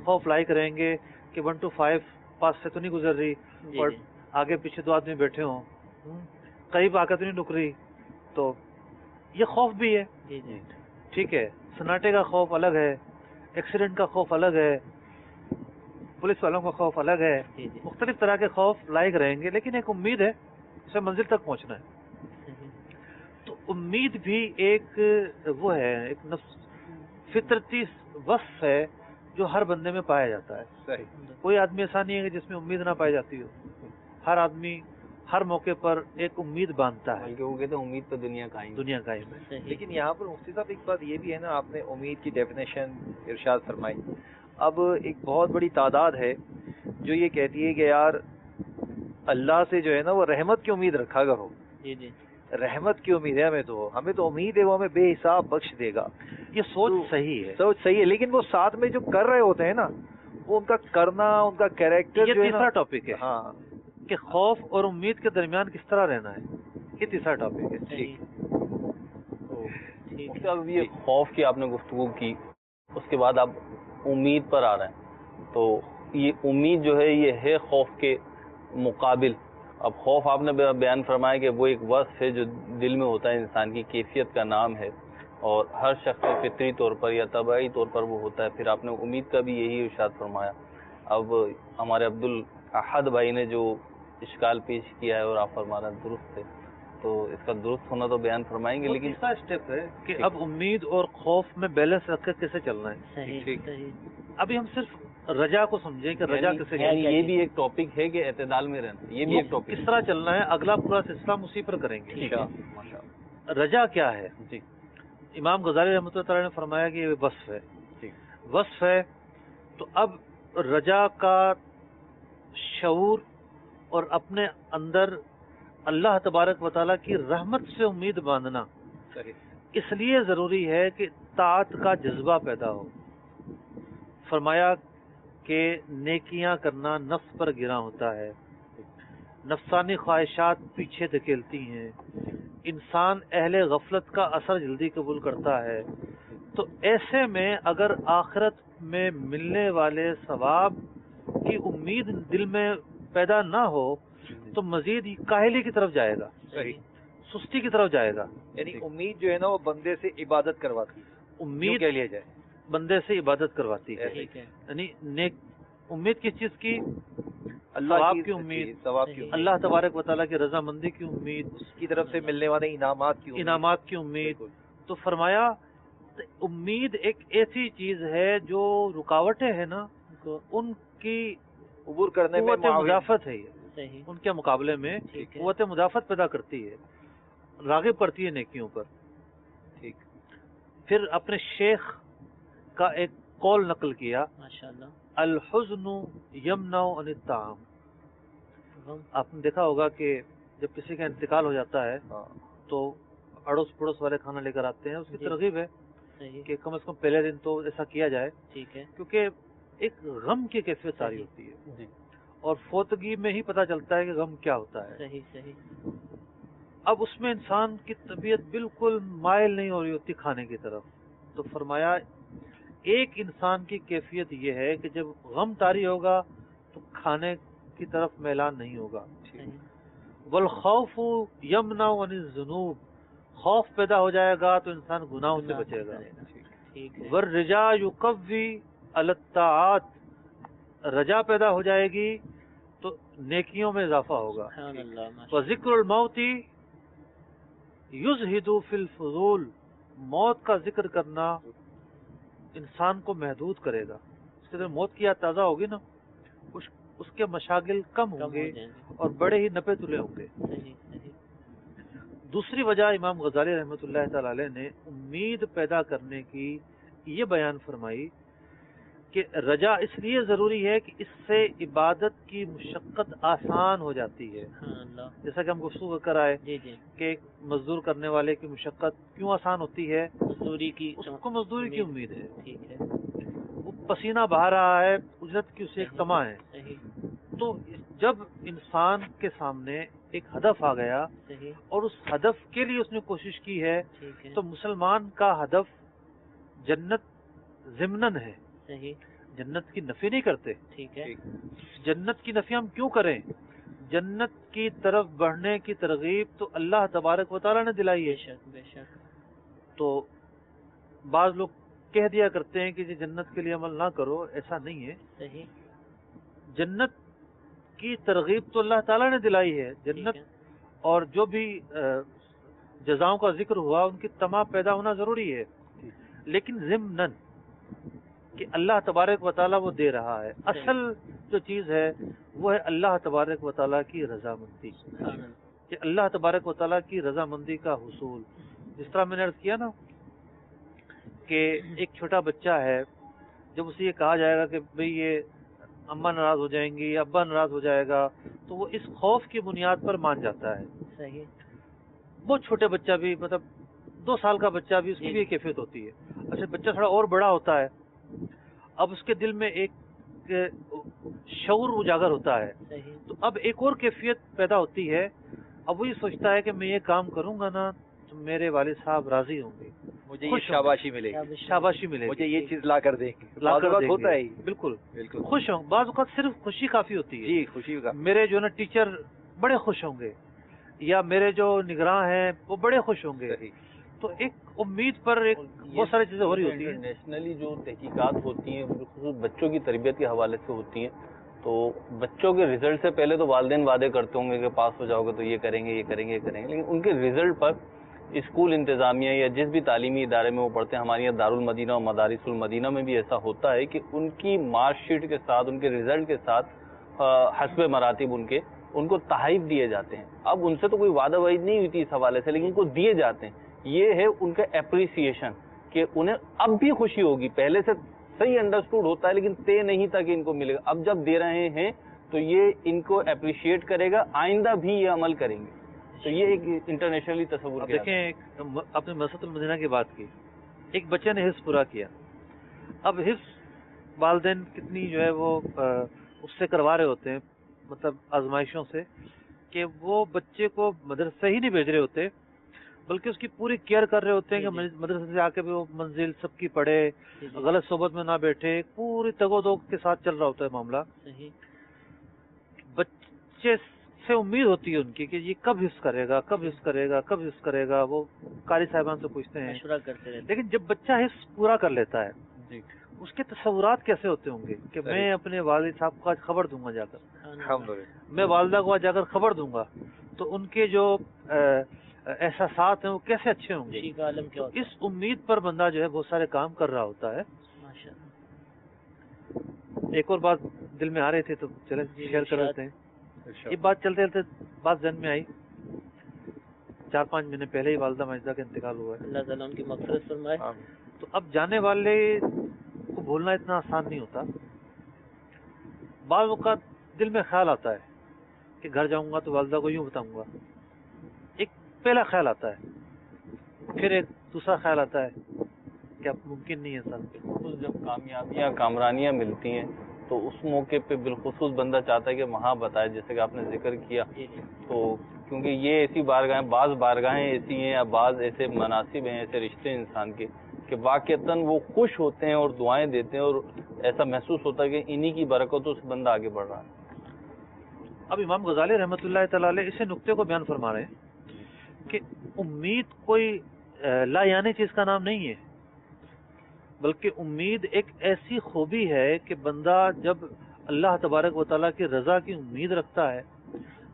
خوف لائق رہیں گے کہ 1 to 5 پاس سے تو نہیں گزر رہی، جی اور جی آگے پیچھے 2 آدمی بیٹھے ہوں، قریب آ کر تو نہیں رک رہی، تو یہ خوف بھی ہے۔ جی جی ٹھیک ہے، سناٹے کا خوف الگ ہے، ایکسیڈنٹ کا خوف الگ ہے، پولیس والوں کا خوف الگ ہے، جی جی مختلف طرح کے خوف لائق رہیں گے، لیکن ایک امید ہے اسے منزل تک پہنچنا ہے۔ صحیح، تو امید بھی ایک وہ ہے، ایک نفس فطرتی وصف ہے جو ہر بندے میں پایا جاتا ہے۔ صحیح، کوئی آدمی ایسا نہیں ہے کہ جس میں امید نہ پائی جاتی ہو، ہر آدمی ہر موقع پر ایک امید باندھتا ہے، بلکہ وہ کہتے ہیں امید پہ دنیا قائم ہے۔ دنیا قائم ہے۔ صحیح، لیکن یہاں پر مفتی صاحب ایک بات یہ بھی ہے نا، آپ نے امید کی ڈیفینیشن ارشاد فرمائی، اب ایک بہت بڑی تعداد ہے جو یہ کہتی ہے کہ یار اللہ سے جو ہے نا وہ رحمت کی امید رکھا کرو، جی جی رحمت کی امید ہے ہمیں تو امید ہے وہ ہمیں بے حساب بخش دے گا۔ یہ سوچ تو صحیح ہے، سوچ صحیح ہے، لیکن وہ ساتھ میں جو کر رہے ہوتے ہیں نا، وہ ان کا کرنا، ان کا کیریکٹر یہ جو ہے نا، تیسرا ٹاپک ہے ہاں کہ خوف اور امید کے درمیان کس طرح رہنا ہے، یہ تیسرا ٹاپک ہے۔ صحیح، ٹھیک مفتی ہے، صاحب یہ خوف کی آپ نے گفتگو کی، اس کے بعد آپ امید پر آ رہے ہیں، تو یہ امید جو ہے یہ ہے خوف کے مقابل۔ اب خوف آپ نے بیان فرمایا کہ وہ ایک وصف ہے جو دل میں ہوتا ہے، انسان کی کیفیت کا نام ہے، اور ہر شخص میں فطری طور پر یا طبعی طور پر وہ ہوتا ہے۔ پھر آپ نے امید کا بھی یہی ارشاد فرمایا۔ اب ہمارے عبد الاحد بھائی نے جو اشکال پیش کیا ہے اور آپ فرما رہے ہیں درست ہے، تو اس کا درست ہونا تو بیان فرمائیں گے، وہ لیکن تیسرا اسٹیپ ہے کہ اب امید اور خوف میں بیلنس رکھ کر کیسے چلنا ہے۔ صحیح، ٹھیک۔ صحیح، ابھی ہم صرف رجا کو سمجھیں کہ رجا کیسے یعنی چلنا یہ بھی ایک ٹاپک ہے کہ اعتدال میں رہنا، یہ بھی ایک ہے، ٹاپک کس طرح چلنا ہے، اگلا پورا سلسلہ ہم اسی پر کریں گے۔ ٹھیک ہے، ماشاء رجا کیا ہے؟ جی امام غزالی رحمۃ اللہ تعالی نے فرمایا کہ یہ وصف ہے، ٹھیک وصف ہے، تو اب رجا کا شعور اور اپنے اندر اللہ تبارک و تعالیٰ کی رحمت سے امید باندھنا صحیح، اس لیے ضروری ہے کہ طاعت کا جذبہ پیدا ہو۔ فرمایا کہ نیکیاں کرنا نفس پر گرا ہوتا ہے، نفسانی خواہشات پیچھے دھکیلتی ہیں، انسان اہل غفلت کا اثر جلدی قبول کرتا ہے، تو ایسے میں اگر آخرت میں ملنے والے ثواب کی امید دل میں پیدا نہ ہو تو مزید کاہلی کی طرف جائے گا، صحیح، سستی کی طرف جائے گا۔ یعنی امید جو ہے نا وہ بندے سے عبادت کرواتی ہے، یوں امید کہہ لیا جائے۔ بندے سے عبادت کرواتی ہے، ٹھیک ہے، یعنی نیک امید کس چیز کی؟ اللہ ثواب کی امید، ثواب کی صحیح۔ امید، اللہ تبارک و تعالیٰ کی رضامندی کی امید، اس کی طرف سے ملنے والے انعامات کی امید۔ انعامات کی امید۔ بالکل۔ تو فرمایا امید ایک ایسی چیز ہے جو رکاوٹیں ہیں نا ان کی عبور کرنے میں قوت مدافعت ہے، یہ صحیح، ان کے مقابلے میں ٹھیک ہے، قوت مدافعت پیدا کرتی ہے، راغب کرتی ہے نیکیوں پر۔ ٹھیک، پھر اپنے شیخ کا ایک قول نقل کیا، ماشاءاللہ، الحزن یمنع عن الطعام۔ غم، آپ نے دیکھا ہوگا کہ جب کسی کا انتقال ہو جاتا ہے ہاں، تو اڑوس پڑوس والے کھانا لے کر آتے ہیں، اس کی جی۔ ترغیب ہے صحیح، کہ کم از کم پہلے دن تو ایسا کیا جائے، ٹھیک ہے، کیونکہ ایک غم کی کیفیت تاری ہوتی ہے، جی اور فوتگی میں ہی پتہ چلتا ہے کہ غم کیا ہوتا ہے۔ صحیح، صحیح، اب اس میں انسان کی طبیعت بالکل مائل نہیں ہو رہی ہوتی کھانے کی طرف، تو فرمایا ایک انسان کی کیفیت یہ ہے کہ جب غم طاری ہوگا تو کھانے کی طرف میلان نہیں ہوگا۔ صحیح، والخوف یمنع عن الذنوب، خوف پیدا ہو جائے گا تو انسان گناہوں سے بچے گا۔ ٹھیک ہے، والرجا یقوی علی الطاعات، رجا پیدا ہو جائے گی تو نیکیوں میں اضافہ ہوگا۔ سبحان اللہ، ماشاءاللہ، وذکر الموت یزہد فی الفضول، موت کا ذکر کرنا انسان کو محدود کرے گا۔ اس کے اندر موت کی یاد تازہ ہوگی نا، کچھ اس کے مشاغل کم ہوں گے اور بڑے ہی نپے تلے ہوں گے۔ دوسری وجہ امام غزالی رحمۃ اللہ تعالی علیہ نے امید پیدا کرنے کی یہ بیان فرمائی کہ رجا اس لیے ضروری ہے کہ اس سے عبادت کی مشقت آسان ہو جاتی ہے۔ جیسا کہ ہم گفتگو کر آئے کہ ایک مزدور کرنے والے کی مشقت کیوں آسان ہوتی ہے؟ مزدوری کی، اس کو مزدوری کی امید ہے، وہ پسینہ بہا رہا ہے، اجرت کی اسے ایک طمع ہے۔ تو جب انسان کے سامنے ایک ہدف آ گیا اور اس ہدف کے لیے اس نے کوشش کی ہے تو مسلمان کا ہدف جنت ضمناً ہے، جنت کی نفی نہیں کرتے۔ جنت کی نفی ہم کیوں کریں؟ جنت کی طرف بڑھنے کی ترغیب تو اللہ تبارک و تعالیٰ نے دلائی ہے۔ تو بعض لوگ کہہ دیا کرتے ہیں کہ جنت کے لیے عمل نہ کرو، ایسا نہیں ہے۔ جنت کی ترغیب تو اللہ تعالیٰ نے دلائی ہے، جنت اور جو بھی جزاؤں کا ذکر ہوا ان کی طمع پیدا ہونا ضروری ہے، لیکن ضمناً کہ اللہ تبارک و تعالیٰ وہ دے رہا ہے۔ اصل جو چیز ہے وہ ہے اللہ تبارک و تعالیٰ کی رضامندی، کہ اللہ تبارک و تعالیٰ کی رضامندی کا حصول۔ جس طرح میں نے عرض کیا نا کہ ایک چھوٹا بچہ ہے، جب اسے یہ کہا جائے گا کہ بھئی یہ اماں ناراض ہو جائیں گی، ابا ناراض ہو جائے گا، تو وہ اس خوف کی بنیاد پر مان جاتا ہے۔ بہت چھوٹے بچہ بھی، مطلب 2 سال کا بچہ بھی، اس کی بھی ایک کیفیت ہوتی ہے۔ اچھا بچہ تھوڑا اور بڑا ہوتا ہے، اب اس کے دل میں ایک شعور اجاگر ہوتا ہے، تو اب ایک اور کیفیت پیدا ہوتی ہے۔ اب وہ یہ سوچتا ہے کہ میں یہ کام کروں گا نا تو میرے والد صاحب راضی ہوں گے، مجھے یہ شاباشی ملے گی، شاباشی ملے گی، مجھے یہ چیز لا کر دیں گے، لا کر دیں ہوتا ہے گے۔ بالکل خوش ہوں، بعض اوقات صرف خوشی کافی ہوتی ہے۔ جی خوشی کا، میرے جو نا ٹیچر بڑے خوش ہوں گے، یا میرے جو نگراں ہیں وہ بڑے خوش ہوں گے، تو ایک امید پر ایک بہت ساری چیزیں ہو رہی ہوتی ہیں۔ انٹرنیشنلی جو تحقیقات ہوتی ہیں خصوص بچوں کی تربیت کے حوالے سے ہوتی ہیں، تو بچوں کے رزلٹ سے پہلے تو والدین وعدے کرتے ہوں گے کہ پاس ہو جاؤ گے تو یہ کریں گے، یہ کریں گے، یہ کریں گے، لیکن ان کے رزلٹ پر اسکول انتظامیہ یا جس بھی تعلیمی ادارے میں وہ پڑھتے ہیں، ہمارے یہاں دارالمدینہ اور مدارس المدینہ میں بھی ایسا ہوتا ہے کہ ان کی مارک شیٹ کے ساتھ، ان کے رزلٹ کے ساتھ حسب مراتب ان کو تحائف دیے جاتے ہیں۔ اب ان سے تو کوئی وعدہ وعید نہیں ہوئی تھی اس حوالے سے، لیکن ان کو دیے جاتے ہیں۔ یہ ہے ان کا اپریسیشن کہ انہیں اب بھی خوشی ہوگی، پہلے سے صحیح انڈرسٹوڈ ہوتا ہے لیکن طے نہیں تھا کہ ان کو ملے گا، اب جب دے رہے ہیں تو یہ ان کو اپریشیٹ کرے گا، آئندہ بھی یہ عمل کریں گے۔ تو یہ ایک انٹرنیشنلی تصور کیا۔ دیکھیں اپنے مسجد المدینہ کی بات کی، ایک بچے نے حفظ پورا کیا، اب حفظ والدین کتنی جو ہے وہ اس سے کروا رہے ہوتے ہیں، مطلب آزمائشوں سے، کہ وہ بچے کو مدرسے ہی نہیں بھیج رہے ہوتے بلکہ اس کی پوری کیئر کر رہے ہوتے ہیں کہ مدرسے سے آ کے بھی وہ منزل سب کی پڑھے، غلط صحبت میں نہ بیٹھے، پوری تگ و دو کے ساتھ چل رہا ہوتا ہے معاملہ۔ بچے سے امید ہوتی ہے ان کی کہ یہ کب حفظ کرے گا، کب حفظ کرے گا، کب حفظ کرے گا، وہ قاری صاحبان سے پوچھتے ہیں، مشورہ کرتے رہتے ہیں۔ لیکن جب بچہ حفظ پورا کر لیتا ہے اس کے تصورات کیسے ہوتے ہوں گے کہ میں اپنے والد صاحب کو آج خبر دوں گا جا کر، میں والدہ کو آج جا کر خبر دوں گا، تو ان کے جو احساسات ہیں وہ کیسے اچھے ہوں گے۔ اس امید پر بندہ جو ہے بہت سارے کام کر رہا ہوتا ہے۔ ایک اور بات دل میں آ رہی تھی تو چلیں شیئر کر لیتے ہیں۔ یہ بات چلتے چلتے بات ذہن میں آئی، 4-5 مہینے پہلے ہی والدہ ماجدہ کا انتقال ہوا ہے، اللہ تعالیٰ ان کی مغفرت فرمائے۔ تو اب جانے والے کو بھولنا اتنا آسان نہیں ہوتا۔ بعض اوقات دل میں خیال آتا ہے کہ گھر جاؤں گا تو والدہ کو یوں بتاؤں گا، ایک پہلا خیال آتا ہے، پھر ایک دوسرا خیال آتا ہے کہ اب ممکن نہیں ہے سر۔ جب کامیابیاں کامرانیاں ملتی ہیں تو اس موقع پہ بالخصوص بندہ چاہتا ہے کہ وہاں بتائے، جیسے کہ آپ نے ذکر کیا، تو کیونکہ یہ ایسی بارگاہیں، بعض بارگاہیں ایسی ہیں یا بعض ایسے مناسب ہیں، ایسے رشتے ہیں انسان کے کہ واقعتاً وہ خوش ہوتے ہیں اور دعائیں دیتے ہیں، اور ایسا محسوس ہوتا ہے کہ انہی کی برکتوں سے بندہ آگے بڑھ رہا ہے۔ اب امام غزالی رحمۃ اللہ تعالی علیہ اسی نقطے کو بیان فرما رہے ہیں کہ امید کوئی لا یعنی چیز کا نام نہیں ہے، بلکہ امید ایک ایسی خوبی ہے کہ بندہ جب اللہ تبارک و تعالیٰ کی رضا کی امید رکھتا ہے،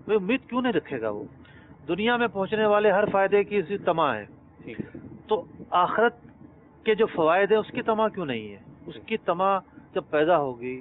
وہ امید کیوں نہیں رکھے گا؟ وہ دنیا میں پہنچنے والے ہر فائدے کی اسی طمع ہے، تو آخرت کے جو فوائد ہیں اس کی طمع کیوں نہیں ہے؟ اس کی طمع جب پیدا ہوگی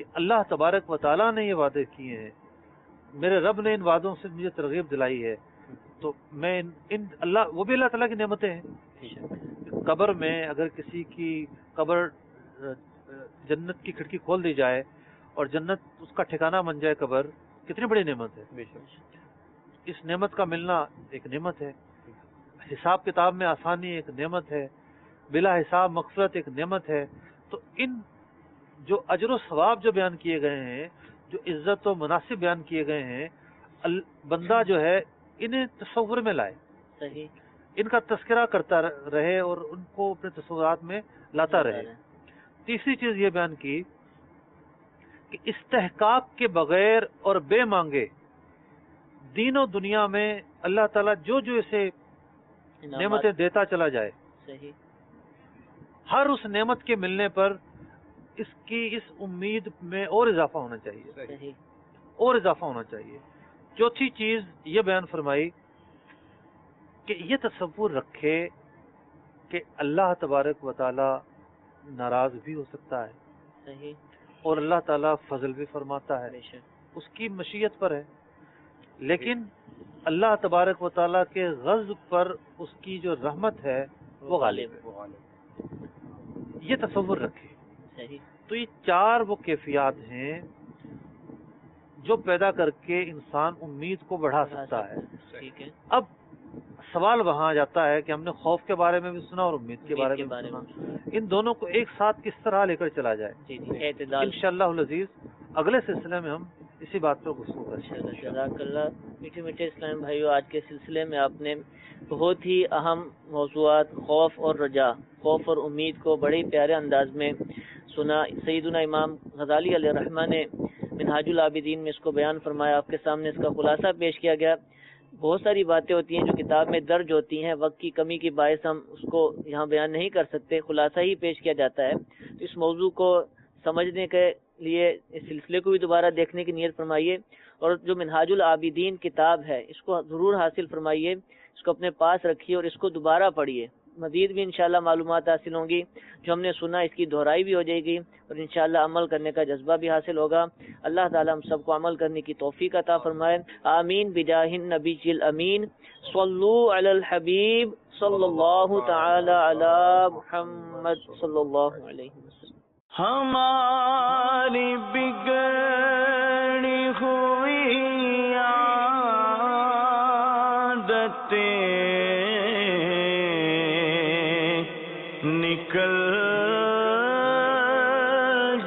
کہ اللہ تبارک و تعالیٰ نے یہ وعدے کیے ہیں، میرے رب نے ان وعدوں سے مجھے ترغیب دلائی ہے، تو میں ان اللہ وہ بھی اللہ تعالیٰ کی نعمتیں ہیں۔ قبر میں اگر کسی کی قبر جنت کی کھڑکی کھول دی جائے اور جنت اس کا ٹھکانہ بن جائے قبر، کتنی بڑی نعمت ہے۔ اس نعمت کا ملنا ایک نعمت ہے، حساب کتاب میں آسانی ایک نعمت ہے، بلا حساب مغفرت ایک نعمت ہے۔ تو ان جو اجر و ثواب جو بیان کیے گئے ہیں، جو عزت و مناسب بیان کیے گئے ہیں، بندہ جو ہے انہیں تصور میں لائے، صحیح، ان کا تذکرہ کرتا رہے اور ان کو اپنے تصورات میں لاتا رہے۔ تیسری چیز یہ بیان کی کہ استحقاق کے بغیر اور بے مانگے دین و دنیا میں اللہ تعالیٰ جو جو اسے نعمتیں دیتا چلا جائے، صحیح، ہر اس نعمت کے ملنے پر اس کی اس امید میں اور اضافہ ہونا چاہیے، صحیح، اور اضافہ ہونا چاہیے۔ چوتھی چیز یہ بیان فرمائی کہ یہ تصور رکھے کہ اللہ تبارک و تعالی ناراض بھی ہو سکتا ہے، صحیح، اور اللہ تعالیٰ فضل بھی فرماتا ہے، بے شک، اس کی مشیت پر ہے، لیکن اللہ تبارک و تعالیٰ کے غضب پر اس کی جو رحمت ہے وہ غالب ہے، یہ تصور رکھے۔ صحیح، تو یہ چار وہ کیفیات ہیں جو پیدا کر کے انسان امید کو بڑھا سکتا ہے۔ ٹھیک ہے، اب سوال وہاں آ جاتا ہے کہ ہم نے خوف کے بارے میں بھی سنا اور امید کے بارے میں بھی سنا، ان دونوں کو ایک ساتھ کس طرح لے کر چلا جائے؟ جی جی، اعتدال، انشاءاللہ العزیز اگلے سلسلے میں ہم اسی بات پر گفتگو کریں گے۔ جزاک اللہ۔ میٹھے میٹھے اسلام بھائیو، آج کے سلسلے میں آپ نے بہت ہی اہم موضوعات خوف اور رجا، خوف اور امید کو بڑے پیارے انداز میں سنا۔ سیدنا امام غزالی علیہ الرحمہ نے منہاج العابدین میں اس کو بیان فرمایا، آپ کے سامنے اس کا خلاصہ پیش کیا گیا۔ بہت ساری باتیں ہوتی ہیں جو کتاب میں درج ہوتی ہیں، وقت کی کمی کی باعث ہم اس کو یہاں بیان نہیں کر سکتے، خلاصہ ہی پیش کیا جاتا ہے۔ اس موضوع کو سمجھنے کے لیے اس سلسلے کو بھی دوبارہ دیکھنے کی نیت فرمائیے، اور جو منہاج العابدین کتاب ہے اس کو ضرور حاصل فرمائیے، اس کو اپنے پاس رکھیے اور اس کو دوبارہ پڑھیے، مزید بھی انشاءاللہ معلومات حاصل ہوں گی۔ جو ہم نے سنا اس کی دہرائی بھی ہو جائے گی اور انشاءاللہ عمل کرنے کا جذبہ بھی حاصل ہوگا۔ اللہ تعالی ہم سب کو عمل کرنے کی توفیق عطا فرمائے، آمین بجاہ النبی الامین۔ صلو علی الحبیب صلی اللہ تعالی علی محمد صلی اللہ علیہ وسلم۔ ہماری بگڑی ہوئی عادتیں نکل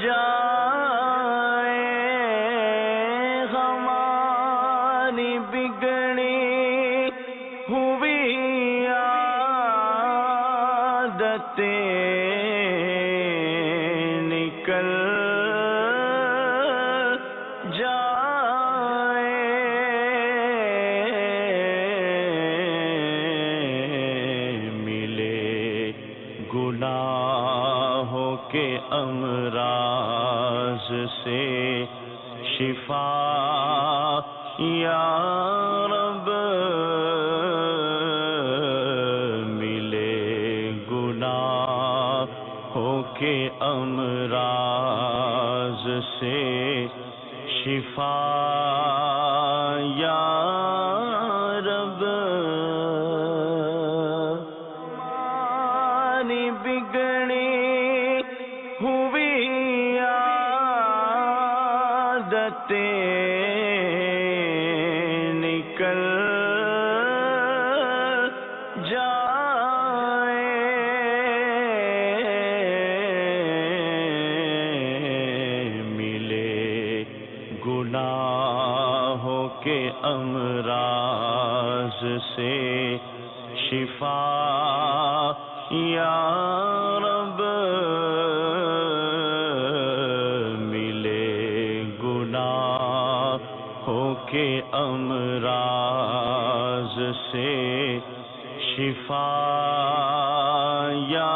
جائے، ہماری بگڑی ہوئی عادتیں نکل جائے، ملے گناہوں کے امراض سے شفا یا رب، ملے گناہوں کے امراض سے شفا یا رب، ہماری بگڑی ہوئی عادتیں نکل جائے، ملے گناہوں کے امراض سے شفا یا رب، ملے گناہوں کے امراض سے شفا یا